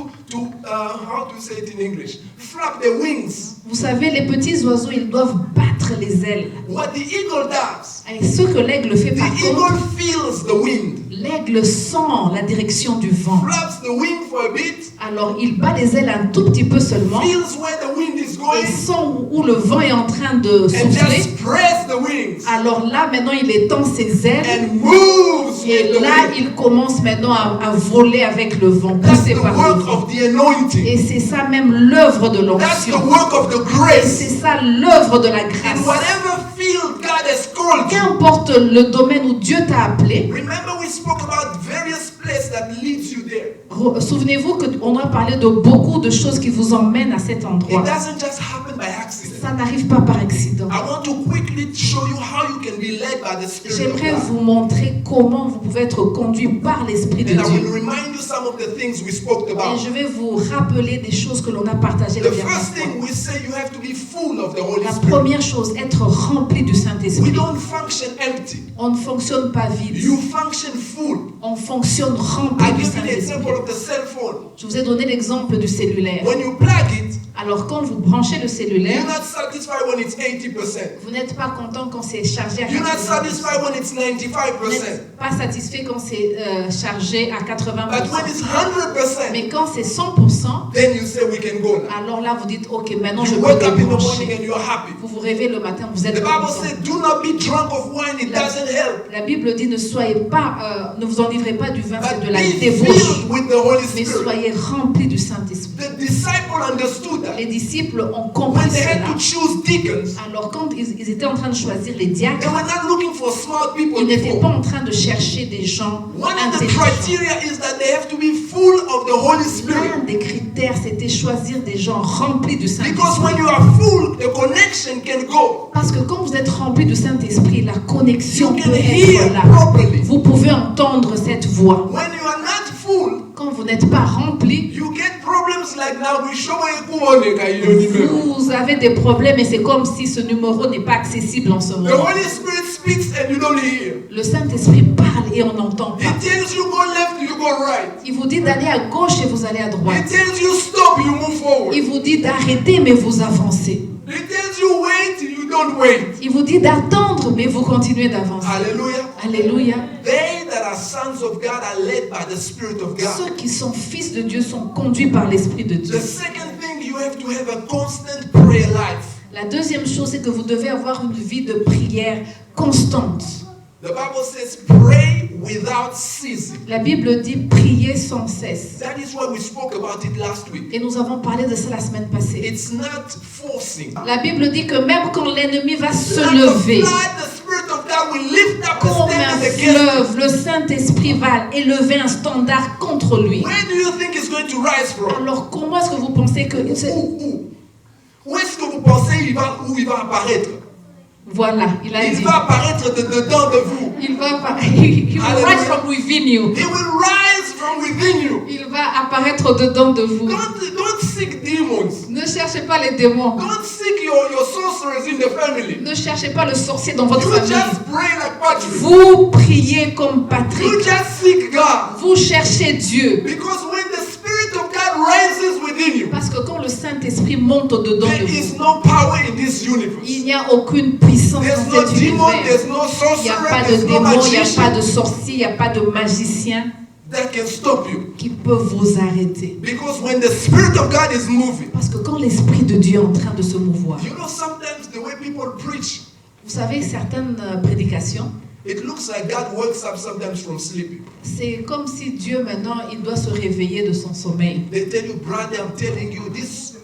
how to say it in English, flap their wings. Vous savez, les petits oiseaux, ils doivent battre les ailes. What the eagle does, Et ce que l'aigle fait the par eagle contre, feels the wind, l'aigle sent la direction du vent. flaps the wing for a bit, Alors il bat les ailes un tout petit peu seulement feels where the wind is et going, sent où le vent est en train de and souffler. just spreads the wings Alors là, maintenant, il étend ses ailes and moves et with the là, wind. il commence maintenant à voler avec le vent, That's poussé the par le work vent. of the anointing. Et c'est ça même l'œuvre de That's the l'onction. work of the Et grace. c'est ça l'œuvre de la In grâce. whatever field God has called you. Qu'importe le domaine où Dieu t'a appelé, Remember we spoke about various places that leads you there. souvenez-vous qu'on a parlé de beaucoup de choses qui vous emmènent à cet It endroit. doesn't just happen by accident. Ça n'arrive pas par accident. I want to quickly show you how you can be led by the Spirit of J'aimerais God. vous montrer comment vous pouvez être conduit par l'Esprit de And I will Dieu. remind you some of the things we spoke Et about. je vais vous rappeler des choses que l'on a partagées la The dernière first fois. thing we say, you have to be full of the Holy La Spirit. première chose, être rempli du We Saint-Esprit. don't function empty. On ne fonctionne pas vide. You function full. On fonctionne rempli I du give you the example Saint-Esprit. of the cell phone. Je vous ai donné l'exemple du cellulaire. When you plug it, Alors quand vous branchez le you're cellulaire, not satisfied when it's 80%. vous n'êtes pas content quand c'est chargé à You're not 80%. satisfied when it's Vous 95%. n'êtes pas satisfait quand c'est chargé à But when 80%. it's 100%, Mais quand c'est 100%, then you say we can go now. alors là vous dites ok, maintenant je You peux wake up in the morning débrancher. and you're happy. Vous vous réveillez le matin, vous The êtes Bible content. said, do not be drunk of wine, it doesn't help. La Bible dit ne soyez pas, ne vous enivrez pas du vin, c'est But de la be débauche, filled with the Holy mais Spirit. soyez remplis du Saint-Esprit. The disciple understood that. that. Les disciples ont When compris they had cela. to choose deacons, Alors quand ils étaient en train de choisir les they diacres, were not looking for smart people ils n'étaient pas before. en train de chercher des gens One of the intelligents. criteria is that they have to be full of the Holy L'un Spirit. des critères, c'était choisir des gens remplis du Because when Saint-Esprit. you are full, the connection can go. Parce que quand vous êtes rempli du Saint-Esprit, la connexion You peut can être hear là. properly. Vous pouvez entendre cette voix. When you are not full, Quand vous n'êtes pas rempli, you get problems like now. We show you. vous avez des problèmes et c'est comme si ce numéro n'est pas accessible en ce The moment. Holy Spirit speaks and you don't hear. Le Saint-Esprit parle et on n'entend He pas. tells you go left, you go right. Il vous dit d'aller à gauche et vous allez à He droite. tells you stop, you move forward. Il vous dit d'arrêter mais vous avancez. He tells you wait, you don't wait. Il vous dit d'attendre mais vous continuez d'avancer. Hallelujah. Alléluia. They that are sons of God are led by the Spirit of God. Ceux qui sont fils de Dieu sont conduits par l'Esprit de Dieu. The second thing, you have to have a constant prayer life. La deuxième chose, c'est que vous devez avoir une vie de prière constante. The Bible says pray without ceasing. La Bible dit prier sans cesse. That is why we spoke about it last week. Et nous avons parlé de ça la semaine passée. It's not forcing. La Bible dit que même quand l'ennemi va se Like a lever, flood, the Spirit of God will lift up the comme un standard against him. fleuve, le Saint-Esprit va élever un standard contre lui. Where do you think it's going to rise from? Alors comment est-ce que vous pensez que... Où est-ce que vous pensez où il va apparaître? Voilà, il a Il dit. va apparaître dedans de vous. Il va apparaître. He will rise from within you. He will rise from within you. Il va apparaître dedans de vous. Don't seek demons. Ne cherchez pas les démons. Don't seek your sorcerers in the family. Ne cherchez pas le sorcier dans votre You famille. just pray like Patrick. Vous priez comme You Patrick. just seek God. Vous cherchez Dieu. Because when the Spirit of God rises within you, Parce que quand le Saint-Esprit monte au-dedans there de is vous, no power in this il universe. n'y a aucune puissance There's dans no cet demon, univers. there's no Il n'y a sorcerer, pas de there's no démon, il n'y a pas magician de sorcier, il n'y a pas de magicien that can stop you. qui peut vous arrêter. Because when the Spirit of God is moving, Parce que quand l'Esprit de Dieu est en train de se mouvoir, you know, sometimes the way people preach, vous savez, certaines prédications, it looks like God wakes up sometimes from sleeping. c'est comme si Dieu maintenant, il doit se réveiller de son sommeil. They tell you, brother, I'm telling you, this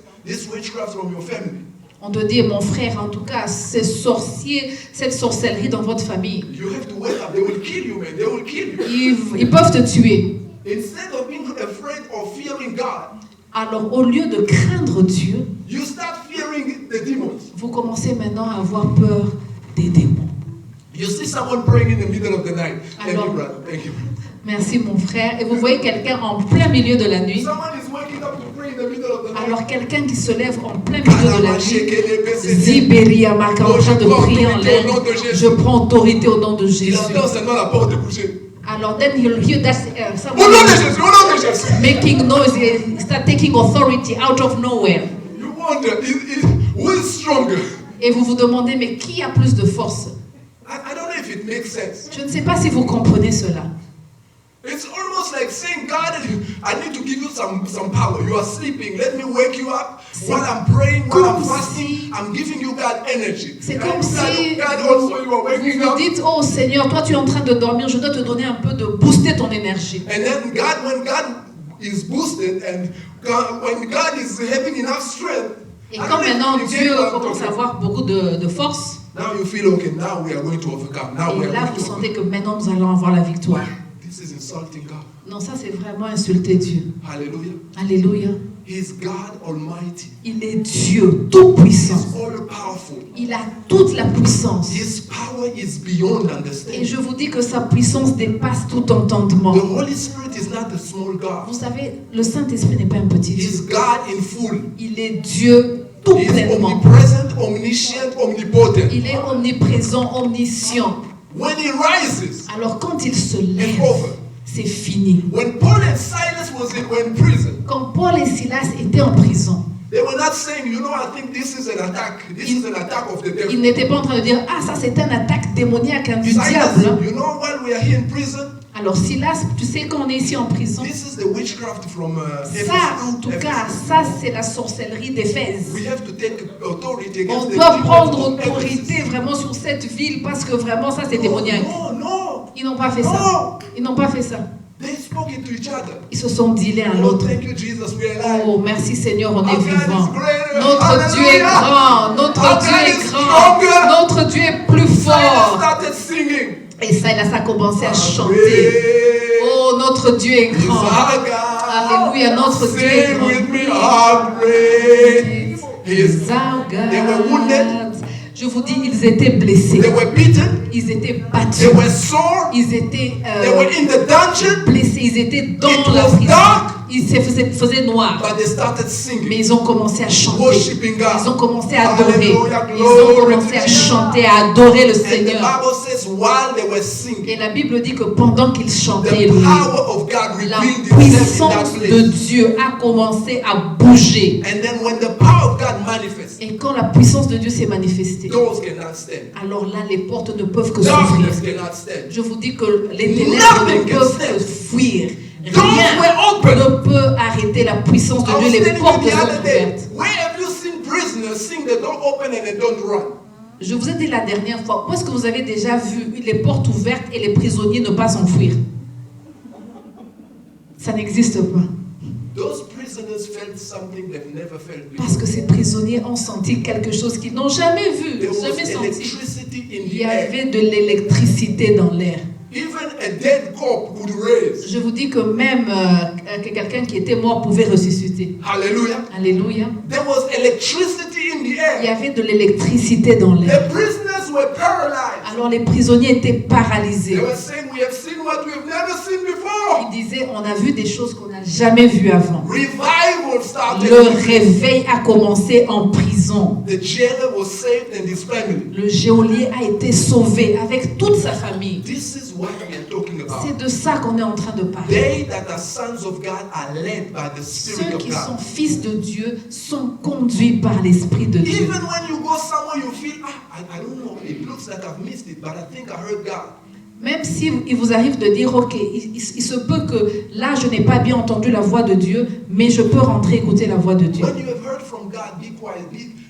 witchcraft from your family. On te dit, mon frère, en tout cas, ces sorciers, cette sorcellerie dans votre famille, You have to wake up. They will kill you, man. They will kill you. ils peuvent te tuer. Instead of being afraid or fearing God, Alors, au lieu de craindre Dieu, you start fearing the demons. vous commencez maintenant à avoir peur des démons. You see someone praying in the middle of the night. Thank you, Alors- brother. Thank you. Merci, mon frère. Et vous voyez quelqu'un en plein milieu de la nuit. Someone is waking up to pray in the middle of the night. Alors, quelqu'un qui se lève en plein milieu de la nuit, Zibéria Maka, en train de prier en l'air. Je prends autorité au nom de Il Jésus. entend seulement la porte bouger. Alors, then you'll hear that Au nom de Jésus, au nom de Jésus. making noise, he start taking authority out of nowhere. You wonder, who is stronger? Et vous vous demandez, mais qui a plus de force? I don't know if it makes sense. Je ne sais pas si vous comprenez cela. It's almost like saying, God, I need to give you some power. You are sleeping. Let me wake you up. While I'm praying, while I'm fasting, I'm giving you God energy. C'est And comme si God also, you are waking vous vous up. dites, oh Seigneur, toi tu es en train de dormir, je dois te donner un peu de booster ton énergie. And then God, when God is boosted and when God is having enough strength, Et I don't quand know if maintenant you get Dieu what I'm commence à talking about. avoir beaucoup de force, Now you feel okay. Now we are going to overcome. Now we et are là going vous to sentez overcome. que maintenant nous allons avoir la victoire. This is insulting God. Non, ça c'est vraiment insulter Dieu. Hallelujah. Alléluia. He is God Almighty. Il est Dieu tout-puissant. He's all powerful. Il a toute la puissance. His power is beyond Et understanding. je vous dis que sa puissance dépasse tout entendement. The Holy Spirit is not a small God. Vous savez, le Saint-Esprit n'est pas un petit Dieu. He's God in full. Il est Dieu tout He is pleinement. omnipresent, omniscient, omnipotent. Il est omniprésent, omniscient. When he rises, Alors quand il se it's lève, over. c'est fini. When Paul and Silas were in prison, Quand Paul et Silas étaient en prison, they were not saying, you know, I think this is an attack. This is an attack of the ils devil. n'étaient pas en train de dire, ah ça c'est une attaque démoniaque hein, du Silas, diable. hein. you know, while we are here in prison, Alors Silas, tu sais quand on est ici en prison, this is the witchcraft from Ephesus. ça en tout cas, Ephesus. ça c'est la sorcellerie d'Éphèse. We have to take authority On against the doit demons prendre of autorité Ephesus. vraiment sur cette ville parce que vraiment ça c'est démoniaque. No, no, Ils n'ont pas fait ça. no. Ils n'ont pas fait ça. They spoke talking to each other. Ils se sont dit l'un à Oh, l'autre. thank you, Jesus, we are alive. Oh, merci Seigneur, on est Our God vivant. is greater. Notre Dieu est Hallelujah. grand, notre Our Dieu God est is grand, stronger. notre Dieu est plus Silas fort. started singing. Et ça a commencé à How chanter. great Oh, notre Dieu est is grand. our God. Alléluia, notre Dieu est Sing grand. with me, how great is. Is our God. They were wounded. Je vous dis, ils étaient blessés. They were beaten. Ils étaient They battus. were sore. Ils étaient They were in the dungeon. blessés. Ils étaient dans It la was prison. dark. Il se faisait noir. But they started Mais singing, ils ont commencé à chanter. worshiping God. Ils ont commencé à adorer. Hallelujah, Ils ont glory commencé to à Jesus. chanter, à adorer le And the Seigneur. Bible says, while they were Et singing, la Bible dit que pendant qu'ils chantaient, the louaient, power of God la revealed itself in puissance that de place. Dieu a commencé à bouger. And then when the power of God manifests, Et quand la puissance de Dieu s'est manifestée, doors cannot stand. alors là, les portes ne peuvent que s'ouvrir. Darkness cannot stand. Je vous dis que les ténèbres Nothing ne can peuvent stand. que fuir. Doors Rien were open. ne peut arrêter la puissance de I was Dieu. Les telling portes you the sont other day, ouvertes. where have you seen prisoners sing the door open and they don't run? Je vous ai dit la dernière fois, où est-ce que vous avez déjà vu les portes ouvertes et les prisonniers ne pas s'enfuir? Ça n'existe pas. Those prisoners felt something they've never felt before. Parce que ces prisonniers ont senti quelque chose qu'ils n'ont jamais vu, There was jamais senti. electricity in Il the y air. avait de l'électricité dans l'air. Even a dead corpse could raise. Je vous dis que même que quelqu'un qui était mort pouvait ressusciter. Hallelujah. Alléluia. There was electricity in the Il y air. avait de l'électricité dans l'air. The prisoners were paralyzed. Alors les prisonniers étaient They paralysés. were saying, we have seen what we have never seen before. Ils disaient, on a vu des choses qu'on n'a jamais vues avant. Revival started. Le réveil a commencé en prison. The jailer was saved and his family. Le geôlier a été sauvé avec toute sa famille. This is what we are talking about. C'est de ça qu'on est en train de parler. They that are sons of God are led by the Spirit Ceux of qui sont God. fils de Dieu sont conduits par l'Esprit de Dieu. Even when you go somewhere, you feel, I don't know, it looks like I've missed it, but I think I heard God. Même si il vous arrive de dire, ok, il se peut que là, je n'ai pas bien entendu la voix de Dieu, mais je peux rentrer écouter la voix de Dieu. When you have heard from God, be quiet.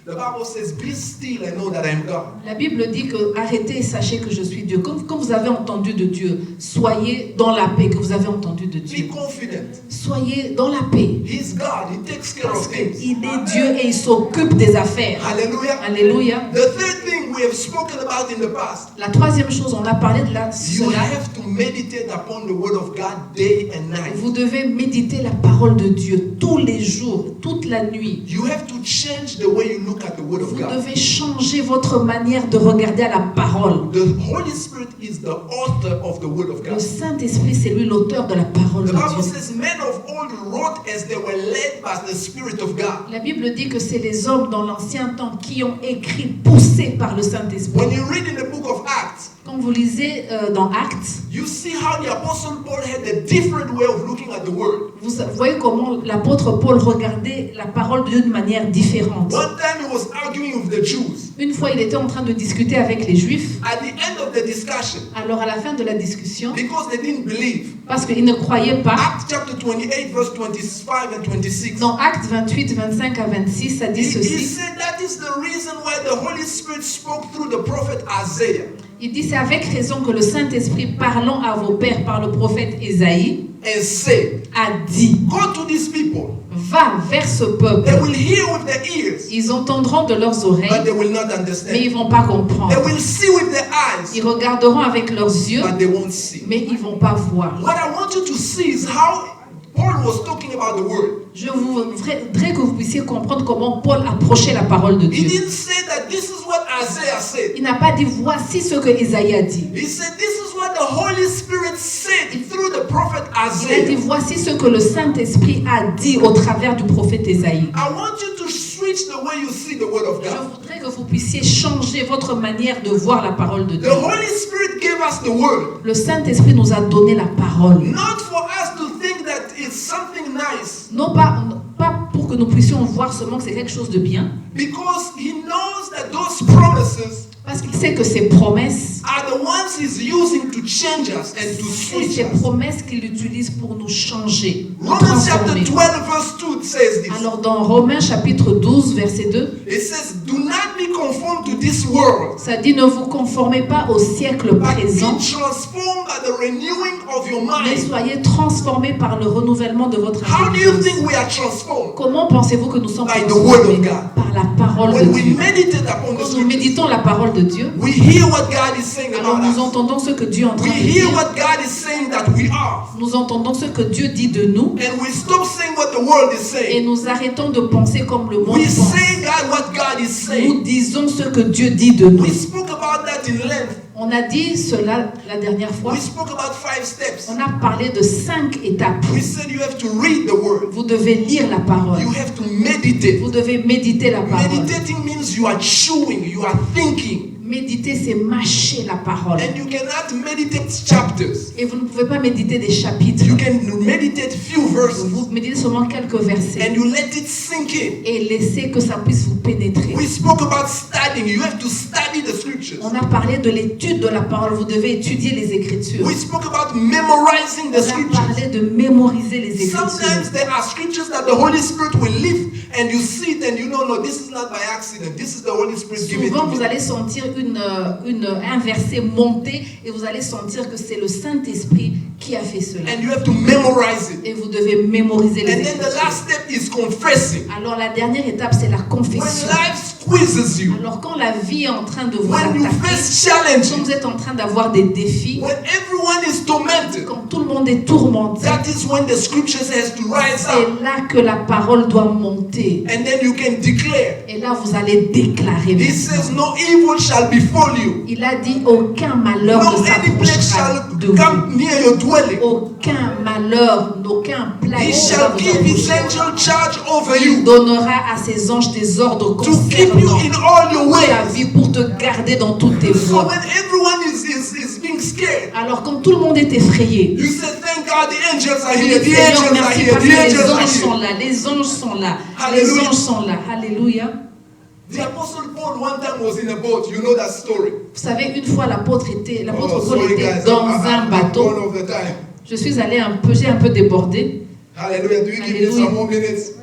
The Bible says, be still and know that I am God. La Bible dit que arrêtez et sachez que je suis Dieu. Quand vous avez entendu de Dieu, soyez dans la paix que vous avez entendu de Be Dieu. confident. Soyez dans la paix. He's God. He takes care Parce of things. qu'il est Dieu et il s'occupe des affaires. Hallelujah. Alléluia. The third thing we have spoken about in the past, La troisième chose, on a parlé de you cela. have to meditate upon the word of God day and night. Vous devez méditer la parole de Dieu tous les jours, toute la nuit. You have to change the way you look at the word of Vous God. devez changer votre manière de regarder à la parole. The Holy Spirit is the author of the word of Le God. Saint-Esprit, c'est lui l'auteur de la parole The de Bible Dieu. says men of old wrote as they were led by the Spirit of God. La Bible dit que c'est les hommes dans l'ancien temps qui ont écrit, poussés par le Saint-Esprit. When you read in the book of Acts, Quand vous lisez dans Actes, you see how the Apostle Paul had a different way of looking at the word. vous voyez comment l'apôtre Paul regardait la parole de Dieu d'une manière différente. One time he was arguing with the Jews. Une fois, il était en train de discuter avec les Juifs. At the end of the discussion, Alors, à la fin de la discussion, because they didn't believe, parce qu'ils ne croyaient pas, Acts chapter 28, verse 25 and 26. dans Actes 28, 25 à 26, ça dit He ceci. said that is the reason why the Holy Spirit spoke through the prophet Isaiah Il dit, c'est avec raison que le Saint-Esprit, parlant à vos pères par le prophète Ésaïe, and said, a dit, go to these people. va vers ce peuple. They will hear with their ears, Ils entendront de leurs but oreilles, they will not mais ils understand. ne vont pas They comprendre. will see with their eyes, Ils regarderont avec leurs yeux, but they won't see. mais ils ne vont pas voir. What I want you to see is how Paul was talking about the word. Je voudrais que vous puissiez comprendre comment Paul approchait la parole de He Dieu. didn't say that this is what Isaiah said. Il n'a pas dit, voici ce que Ésaïe a dit. He said this is what the Holy Spirit said through the prophet Il a dit, Isaiah. voici ce que le Saint-Esprit a dit au travers du prophète Ésaïe. I want you to switch the way you see the word of Je God. voudrais que vous puissiez changer votre manière de voir la parole de The Dieu. Holy Spirit gave us the word, Le Saint-Esprit nous a donné la parole. not for us to think that it's something nice, Non pas pour que nous puissions voir seulement que c'est quelque chose de bien, because He knows that those promises Parce qu'il sait que ses promesses, are the ones he's using to change us and to c'est switch ces us. promesses qu'il utilise pour nous changer, nous Romans chapter transformer. 12 verse 2 says this. Alors dans Romains chapitre 12 verset 2, It says, do not be conformed to this world, ça dit ne vous conformez pas au siècle but be présent, transformed by the renewing of your mais mind. soyez transformés par le renouvellement de votre How do you intelligence. think we are transformed? Comment pensez-vous que nous sommes By the word of transformés? God. Par la parole de When we Dieu. meditate upon the Quand nous scriptures, méditons la parole de Dieu, we hear what God is saying alors about nous us. entendons ce que Dieu est en train We de hear dire. what God is saying that we are. Nous entendons ce que Dieu dit de nous And we stop saying what the world is et saying. nous arrêtons de penser comme le monde We pense. say God what God is Nous saying. disons ce que Dieu dit de nous. We spoke about that in length. On a dit cela la dernière fois. We spoke about 5 steps. On a parlé de 5 étapes. We said you have to read the word. Vous devez lire la parole. You have to meditate. Vous devez méditer la parole. Meditating means you are chewing, you are thinking. Méditer, c'est mâcher la parole. And you cannot meditate chapters. Et vous ne pouvez pas méditer des chapitres. You can meditate few verses Vous méditez seulement quelques versets. and you let it sink in. Et laissez que ça puisse vous pénétrer. We spoke about studying. You have to study the scriptures. On a parlé de l'étude de la parole. Vous devez étudier les Écritures. We spoke about memorizing the On a scriptures. parlé de mémoriser les Écritures. Sometimes there are scriptures that the Holy Spirit will lift and you see it and you know, no, this is not by accident. This is the Holy Spirit giving it Souvent, to vous me. allez sentir un verset monter et vous allez sentir que c'est le Saint-Esprit qui a fait cela. And you have to memorize it. Et vous devez mémoriser les And then the Écritures. last step is confessing. Alors la dernière étape, c'est la When confession. life squeezes you, Alors quand la vie est en train de vous when you attaquer, face quand challenges, vous êtes en train d'avoir des défis, when everyone is tormented, quand tout le monde est tourmenté, that is when the scriptures has to rise up. c'est là que la parole doit monter. And then you can declare. Et là, vous allez déclarer. He says, no evil shall befall you. Il a dit, aucun malheur No ne any plague s'approchera shall de vous. come near your dwelling. Aucun malheur, aucun plague He ne va shall vous give his approcher. angel charge over Il you donnera à ses anges des ordres to keep you concernant in all your ta ways. vie pour te garder dans toutes tes So voies. when everyone is being scared, Alors quand tout le monde est effrayé, you say, thank God the angels are oui, here, the Seigneur, angels are merci here, parce the que les angels are anges sont here. là, les anges sont là, les Alléluia. anges sont là. Alléluia. The apostle Paul one time was in a boat, you know that story. Vous savez, une fois l'apôtre Paul sorry était guys, dans un I'm gone bateau. of the time. Je suis allée j'ai un peu débordé. Hallelujah. Do you give me Alléluia. some more minutes?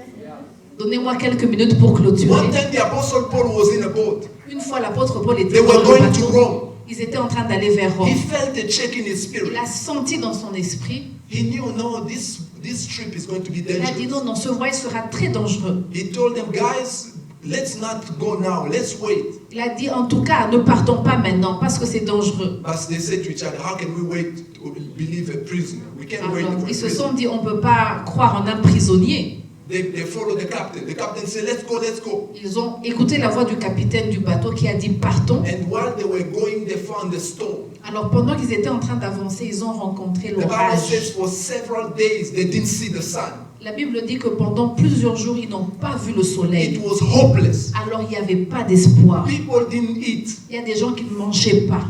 Donnez-moi quelques minutes pour clôturer. One time the apostle Paul was in a boat. Une fois l'apôtre Paul était They dans were le going to bateau, Rome. ils étaient en train d'aller vers Rome. He felt a check in his spirit. Il a senti dans son esprit, He knew, no, this trip is going to be il a dit dangerous. non, ce voyage sera très dangereux. He told them, guys, let's not go now, let's wait. Il a dit en tout cas, ne partons pas maintenant parce que c'est dangereux. But they said to each other, how can we wait to believe a prisoner? We can't wait Alors, for a ils se prisoner. sont dit, on ne peut pas croire en un prisonnier. They followed the captain. The captain said, let's go, let's go. Ils ont écouté la voix du capitaine du bateau qui a dit partons. And while they were going, they found a storm. Alors pendant qu'ils étaient en train d'avancer, ils ont rencontré The Bible l'orage. says for several days they didn't see the sun. La Bible dit que pendant plusieurs jours, ils n'ont pas vu le It soleil. was hopeless. Alors il n'y avait pas d'espoir. People didn't eat. Il y a des gens qui ne mangeaient pas.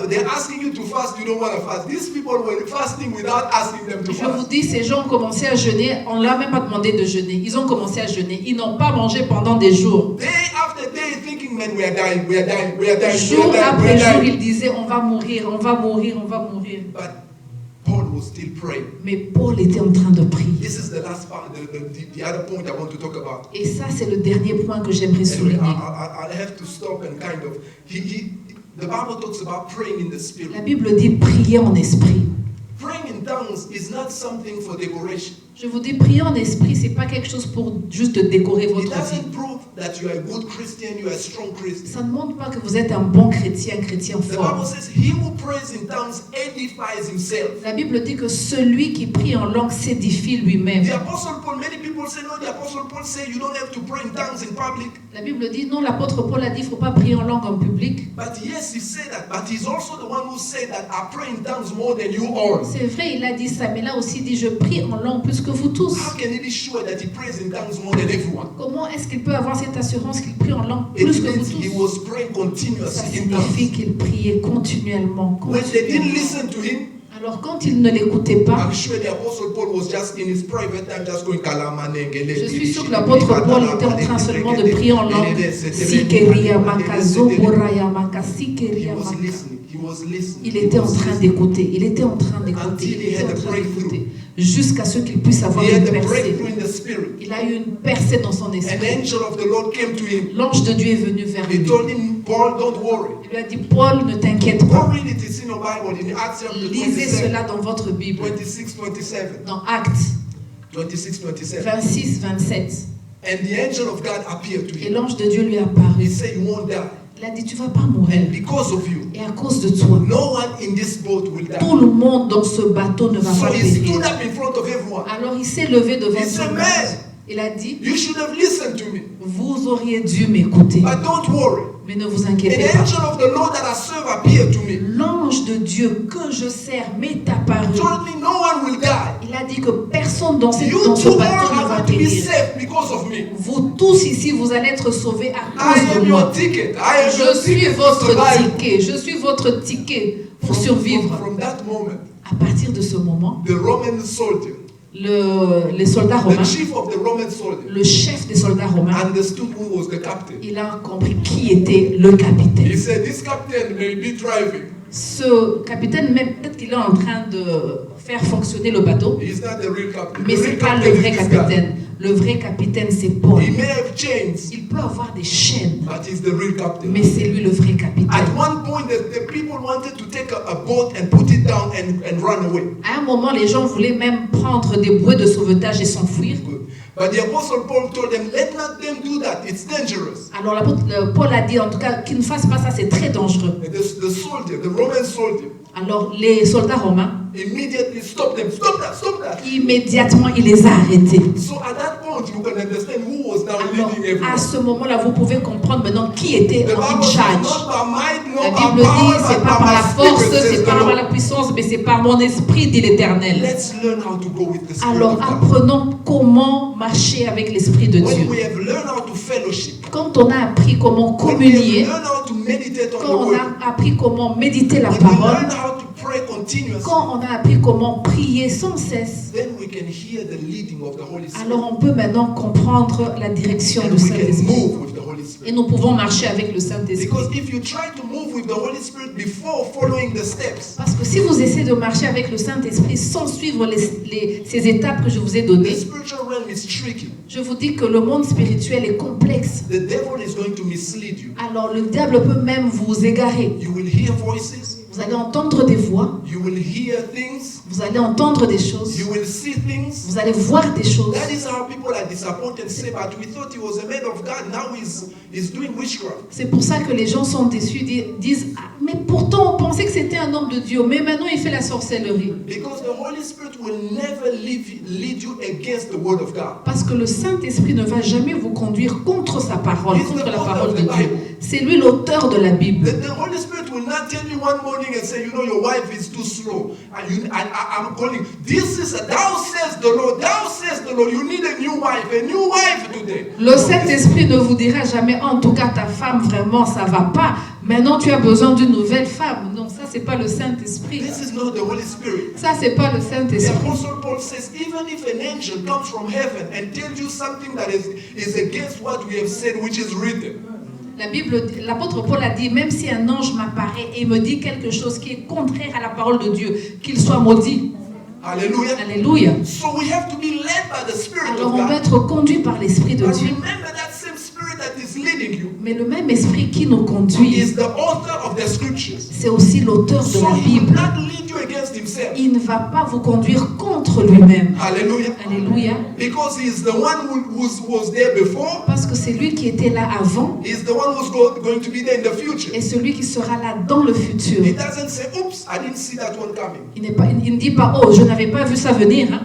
They're asking you to fast, you don't want to fast. These people were fasting without asking them to Je vous fast. dis, ces gens ont commencé à jeûner. On ne leur a même pas demandé de jeûner. Ils ont commencé à jeûner. Ils n'ont pas mangé pendant des jours. Day after day thinking, man, we are dying, we are dying, we are dying, we Jour are dying, we après are jour, dying. ils disaient on va mourir, on va mourir, on va mourir. But Paul was still praying. Mais Paul était en train de prier. This is the last part, the other point I want to talk about. Et ça, c'est le dernier point que j'aimerais Anyway, souligner. I have to stop and kind of. The Bible talks about praying in the Spirit. La Bible dit prier en esprit. Praying in tongues is not something for decoration. Je vous dis, prier en esprit, c'est pas quelque chose pour juste décorer It votre vie. doesn't prove that you are a good Christian, you are a strong Christian. Ça ne montre pas que vous êtes un bon chrétien, un chrétien The Bible fort. says, he who prays in tongues edifies himself. La Bible dit que celui qui prie en langue s'édifie lui-même. The Apostle Paul, many people say, no, the Apostle Paul say you don't have to pray in tongues in public. La Bible dit, non, l'apôtre Paul a dit, il ne faut pas prier en langue en public. But yes, he said that. But he's also the one who said that I pray in tongues more than you all. C'est vrai, il a dit ça, mais là aussi, il dit, je prie en langue plus que vous tous. How can he be sure that he prays in tongues more than everyone? Comment est-ce qu'il peut avoir cette assurance qu'il prie en langue It plus que means vous he tous? was praying Ça continuously in tongues. signifie qu'il priait continuellement. When they didn't continuellement. listen to him, Alors quand il ne l'écoutait pas, I'm sure the Apostle Paul was just in his private time, just going je suis sûr que l'apôtre Paul était en train seulement de prier en langue. Sikeria makazo boraya makasikeria maka. Il était en train d'écouter, il était en train d'écouter, il était en train d'écouter, jusqu'à ce qu'il puisse avoir une percée. Il a eu une percée dans son esprit. L'ange de Dieu est venu vers lui. Il lui a dit, Paul, ne t'inquiète pas. Lisez cela dans votre Bible, dans Actes 26, 27. Et l'ange de Dieu lui est apparu. Il a dit, tu ne vas pas mourir. Et à cause de toi, tout le monde dans ce bateau ne va pas périr. Alors il s'est levé devant tout le monde. Il a dit, vous auriez dû m'écouter. Mais ne vous inquiétez pas. L'ange de Dieu que je sers m'est apparu. Il a dit que personne dans ce bateau ne va périr. Vous tous ici, vous allez être sauvés à cause de moi. Je suis votre ticket. Je suis votre ticket pour survivre. À partir de ce moment, les soldats romains, le chef des soldats romains, il a compris qui était le capitaine. Ce capitaine, même peut-être qu'il est en train de faire fonctionner le bateau, mais ce n'est pas le vrai capitaine. Le vrai capitaine, c'est Paul. Il peut avoir des chaînes, mais c'est lui le vrai capitaine. À un moment, les gens voulaient même prendre des bouées de sauvetage et s'enfuir. Alors l'apôtre Paul a dit en tout cas qu'ils ne fassent pas ça, c'est très dangereux. Alors les soldats romains, immédiatement il les a arrêtés. Alors à ce moment-là, vous pouvez comprendre maintenant qui était en charge. La Bible dit, c'est pas par la force, c'est pas par la puissance, mais c'est par mon esprit, dit l'Éternel. Alors apprenons comment marcher avec l'Esprit de Dieu. Quand on a appris comment communier, quand on a appris comment méditer la parole, quand on a appris comment prier sans cesse, alors on peut maintenant comprendre la direction du Saint-Esprit. Et nous pouvons marcher avec le Saint-Esprit. Parce que si vous essayez de marcher avec le Saint-Esprit sans suivre ces étapes que je vous ai données, je vous dis que le monde spirituel est complexe. Alors le diable peut même vous égarer. Vous allez entendre des voix. Vous allez entendre des choses. Vous allez voir des choses. C'est pour ça que les gens sont déçus, disent ah, mais pourtant on pensait que c'était un homme de Dieu, mais maintenant il fait la sorcellerie. Parce que le Saint-Esprit ne va jamais vous conduire contre sa parole, contre la parole de Dieu. C'est lui l'auteur de la Bible. I'm calling. This is a thou says the Lord, you need a new wife today. Le Saint-Esprit ne vous dira jamais, en tout cas ta femme vraiment ça va pas. Maintenant tu as besoin d'une nouvelle femme. Non, ça c'est pas le Saint-Esprit. This is not the Holy Spirit. Ça c'est pas le Saint-Esprit. The Apostle Paul says, even if an angel comes from heaven and tells you something that is against what we have said, which is written. La Bible, l'apôtre Paul a dit, même si un ange m'apparaît et me dit quelque chose qui est contraire à la parole de Dieu, qu'il soit maudit. Alléluia. Alléluia. So we have to be led by the Spirit. Alors on va être conduit par l'Esprit de Dieu. Mais le même esprit qui nous conduit, c'est aussi l'auteur de la Bible. Il ne va pas vous conduire contre lui-même. Alléluia. Alléluia. Parce que c'est lui qui était là avant. Et celui qui sera là dans le futur. Il ne dit pas, oh, je n'avais pas vu ça venir. Hein?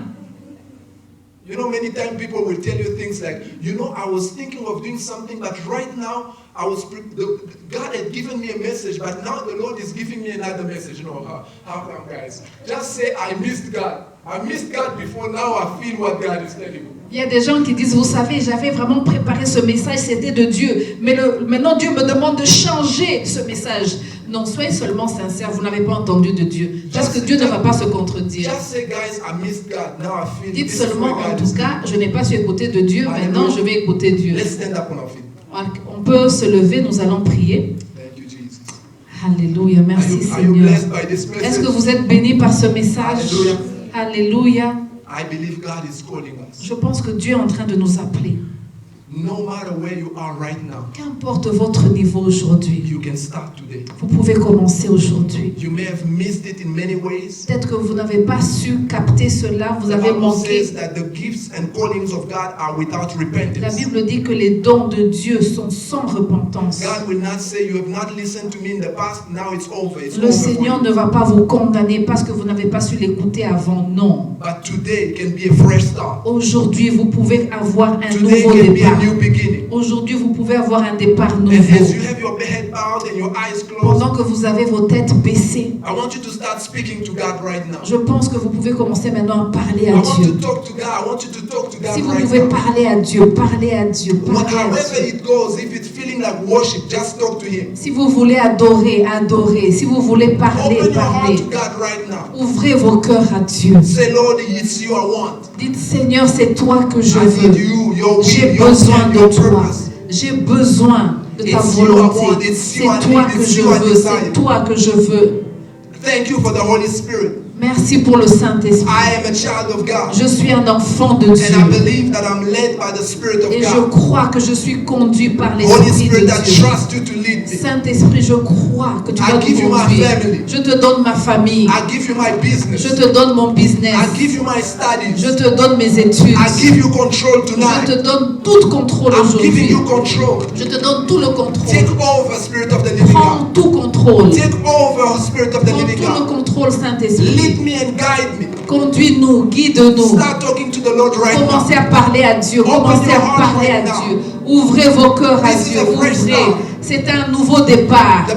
You know, many times people will tell you things like, you know, I was thinking of doing something, but right now, God had given me a message, but now the Lord is giving me another message. You know, how come, guys? Just say, I missed God. I missed God before, now I feel what God is telling me. Il y a des gens qui disent, vous savez, j'avais vraiment préparé ce message, c'était de Dieu. Mais maintenant, Dieu me demande de changer ce message. Non, soyez seulement sincères, vous n'avez pas entendu de Dieu. Parce que Dieu ne va pas se contredire. Dites seulement, en tout cas, je n'ai pas su écouter de Dieu, maintenant je vais écouter Dieu. On peut se lever, nous allons prier. Alléluia, merci Seigneur. Est-ce que vous êtes bénis par ce message? Alléluia. Je pense que Dieu est en train de nous appeler. No matter where you are right now, qu'importe votre niveau aujourd'hui, you can start today. Vous pouvez commencer aujourd'hui. You may have missed it in many ways. Peut-être que vous n'avez pas su capter cela, vous avez manqué. La Bible dit que les dons de Dieu sont sans repentance. Le Seigneur ne va pas vous condamner parce que vous n'avez pas su l'écouter avant, non. But today can be a fresh start. Aujourd'hui, vous pouvez avoir un nouveau départ. Aujourd'hui, vous pouvez avoir un départ nouveau. Pendant que vous avez vos têtes baissées, je pense que vous pouvez commencer maintenant à parler à Dieu. Si vous pouvez parler à Dieu, parlez à Dieu, parlez à Dieu. Si vous voulez adorer, adorez. Si vous voulez parler, parlez. Ouvrez vos cœurs à Dieu. Dites, Seigneur, c'est toi que je veux. J'ai besoin de toi. J'ai besoin de ta volonté. C'est toi que je veux. C'est toi que je veux. Thank you for the Holy Spirit. Merci pour le Saint-Esprit. Je suis un enfant de Dieu. Et je crois que je suis conduit par l'Esprit de Dieu. Saint-Esprit, je crois que tu vas me conduire. Je te donne ma famille. Je te donne mon business. Je te donne mes études. Je te donne tout contrôle aujourd'hui. Je te donne tout le contrôle. Prends tout contrôle. Prends tout le contrôle, Saint-Esprit. Lead me and guide me. Conduis-nous, guide-nous. Start talking to the Lord right now. Commencez à parler à Dieu. Commencez à parler à Dieu. Ouvrez vos cœurs à Dieu. Ouvrez. C'est un nouveau départ. La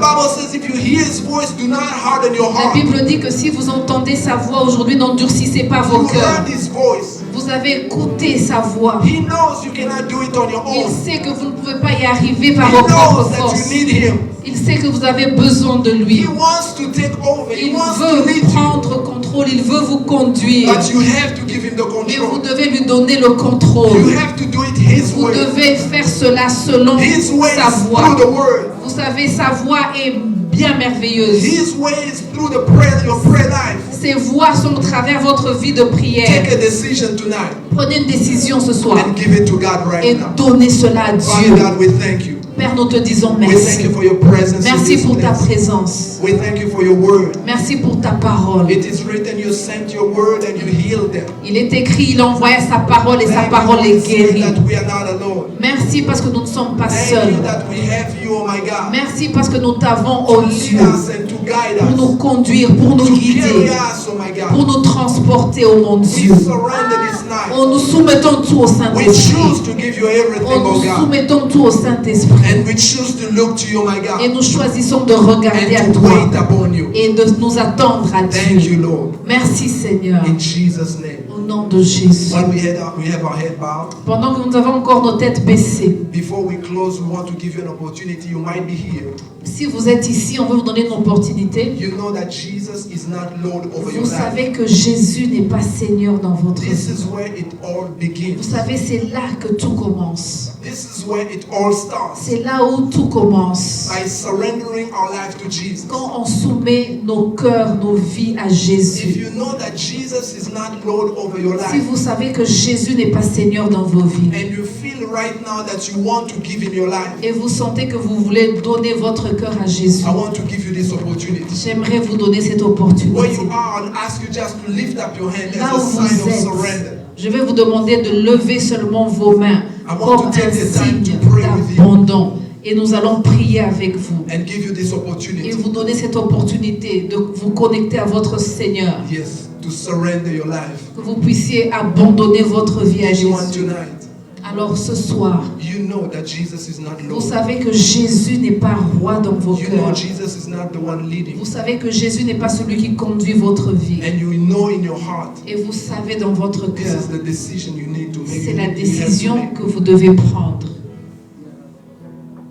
Bible dit que si vous entendez sa voix aujourd'hui, n'endurcissez pas vos cœurs. Vous avez écouté sa voix. Il sait que vous ne pouvez pas y arriver par vos propres forces. Il sait que vous avez besoin de lui. Il veut prendre contrôle. Il veut vous conduire. Mais vous devez lui donner le contrôle. Vous devez faire cela selon sa voix. Vous savez, sa voix est bien merveilleuse. Ses voix sont au travers de votre vie de prière. Prenez une décision ce soir et donnez cela à Dieu. Père, nous te disons merci. Merci pour ta présence. Merci pour ta parole. Il est écrit, il envoya sa parole et sa parole est guérie. Merci parce que nous ne sommes pas seuls. Merci parce que nous t'avons, oh Dieu, pour nous conduire, pour nous guider, pour nous transporter, oh mon Dieu. Oh, nous soumettons tout au Saint-Esprit. Oh, nous soumettons tout au Saint-Esprit. Et nous choisissons de regarder à toi et de nous attendre à Dieu. Merci Seigneur. Au nom de Jésus. Pendant que nous avons encore nos têtes baissées, si vous êtes ici, on veut vous donner une opportunité. Vous savez que Jésus n'est pas Seigneur dans votre vie. Vous savez, c'est là que tout commence. C'est là où tout commence. Quand on soumet nos cœurs, nos vies à Jésus. Si vous savez que Jésus n'est pas Seigneur dans vos vies. Et vous sentez que vous voulez donner votre cœur à Jésus. J'aimerais vous donner cette opportunité. Là où vous êtes, je vais vous demander de lever seulement vos mains comme un signe d'abandon. Et nous allons prier avec vous. Et vous donner cette opportunité de vous connecter à votre Seigneur. Que vous puissiez abandonner votre vie à Jésus. Alors ce soir, vous savez que Jésus n'est pas roi dans vos cœurs. Vous savez que Jésus n'est pas celui qui conduit votre vie. Et vous savez dans votre cœur, c'est la décision que vous devez prendre.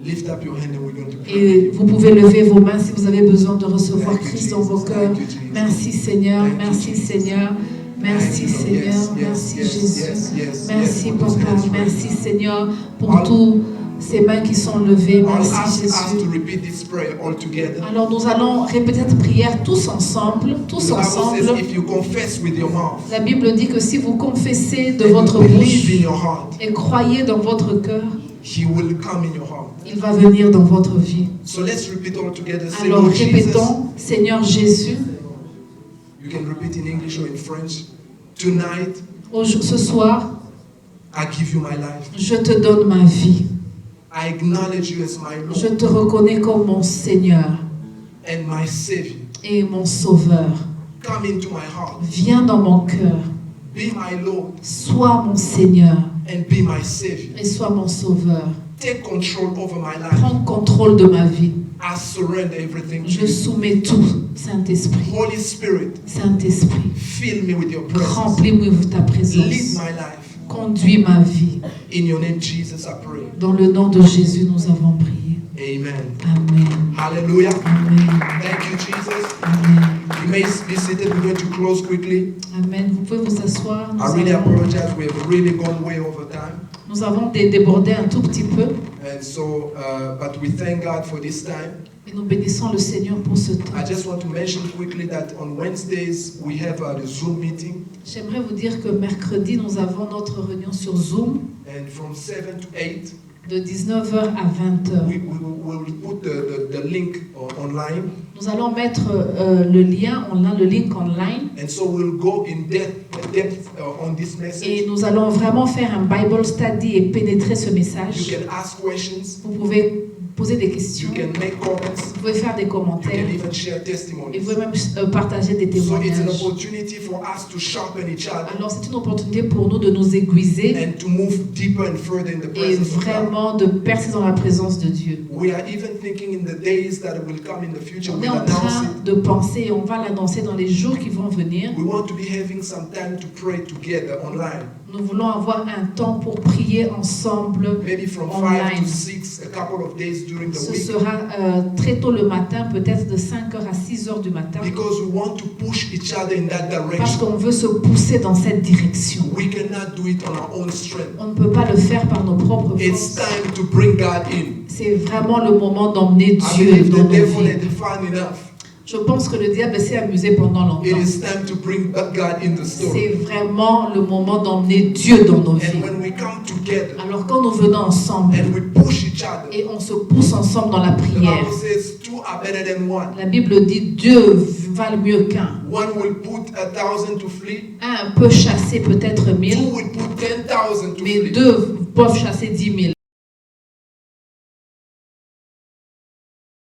Lift up your hand and we're going to pray. Et vous pouvez lever vos mains si vous avez besoin de recevoir Christ dans vos cœurs. Merci Seigneur, merci Seigneur. Merci Seigneur, merci Jésus. Merci Papa, merci Seigneur pour tous ces mains qui sont levées. Merci Jésus. Alors nous allons répéter cette prière tous ensemble. Tous ensemble. La Bible dit que si vous confessez de votre bouche et croyez dans votre cœur, il va venir dans votre vie. Alors répétons, Seigneur Jésus. You can repeat in English or in French. Tonight, ce soir, I give you my life. Je te donne ma vie. I acknowledge you as my Lord. Je te reconnais comme mon Seigneur and my Savior. Et mon Sauveur. Come into my heart. Viens dans mon cœur. Be my Lord. Sois mon Seigneur. And be my Savior. Et sois mon Sauveur. Take control over my life. Prends contrôle de ma vie. I surrender everything to Je soumets tout, Saint-Esprit. Holy Spirit, Saint-Esprit, fill me with your presence. Remplis-moi de ta présence. Lead my life. Conduis ma vie. In your name, Jesus, I pray. Dans le nom de Jésus, nous avons prié. Amen. Amen. Hallelujah. Amen. Thank you, Jesus. Amen. You may be seated. We're going to close quickly. Amen. Vous pouvez vous asseoir. I really apologize. We have really gone way over time. Nous avons débordé un tout petit peu. And so, but we thank God for this time. Et nous bénissons le Seigneur pour ce temps. I just want to mention quickly that on Wednesdays we have the Zoom meeting. J'aimerais vous dire que mercredi nous avons notre réunion sur Zoom. And from 7 to 8. De 19h à 20h. We will put the link online. Nous allons mettre le lien online, le link online. And so we'll go in depth on this message. Et nous allons vraiment faire un Bible study et pénétrer ce message. You can ask questions. Vous pouvez poser des questions. You can make comments. Vous pouvez faire des commentaires. You can even share testimonies. Et vous pouvez même partager des témoignages. So it's an opportunity for us to sharpen each other. Alors c'est une opportunité pour nous de nous aiguiser. And to move deeper and further in the presence et vraiment de percer dans la présence de Dieu. We are even thinking in the days that will come in the future. On est en train de penser et on va l'annoncer dans les jours qui vont venir. We want to be having some time to pray together online. Nous voulons avoir un temps pour prier ensemble. Maybe from online. 5 to 6, a couple of days during the Ce week. sera très tôt le matin, peut-être de 5h à 6h du matin. Because we want to push each other in that direction. Parce qu'on veut se pousser dans cette direction. We cannot do it on our own strength. On ne peut pas le faire par nos propres It's forces. time to bring God in. C'est vraiment le moment d'emmener I Dieu believe dans the nos devil vies. had fun enough. Je pense que le diable s'est amusé pendant longtemps. It is time to bring God in the story. C'est vraiment le moment d'emmener Dieu dans nos vies. And when we come together, alors quand nous venons ensemble and we push each other, et on se pousse ensemble dans la the prière, Bible says 2 are better than 1. la Bible dit Dieu valent mieux qu'un. One will put 1,000 to flee. Un peut chasser peut-être 1000, Two will put 10,000 to mais flee. deux peuvent chasser 10 000.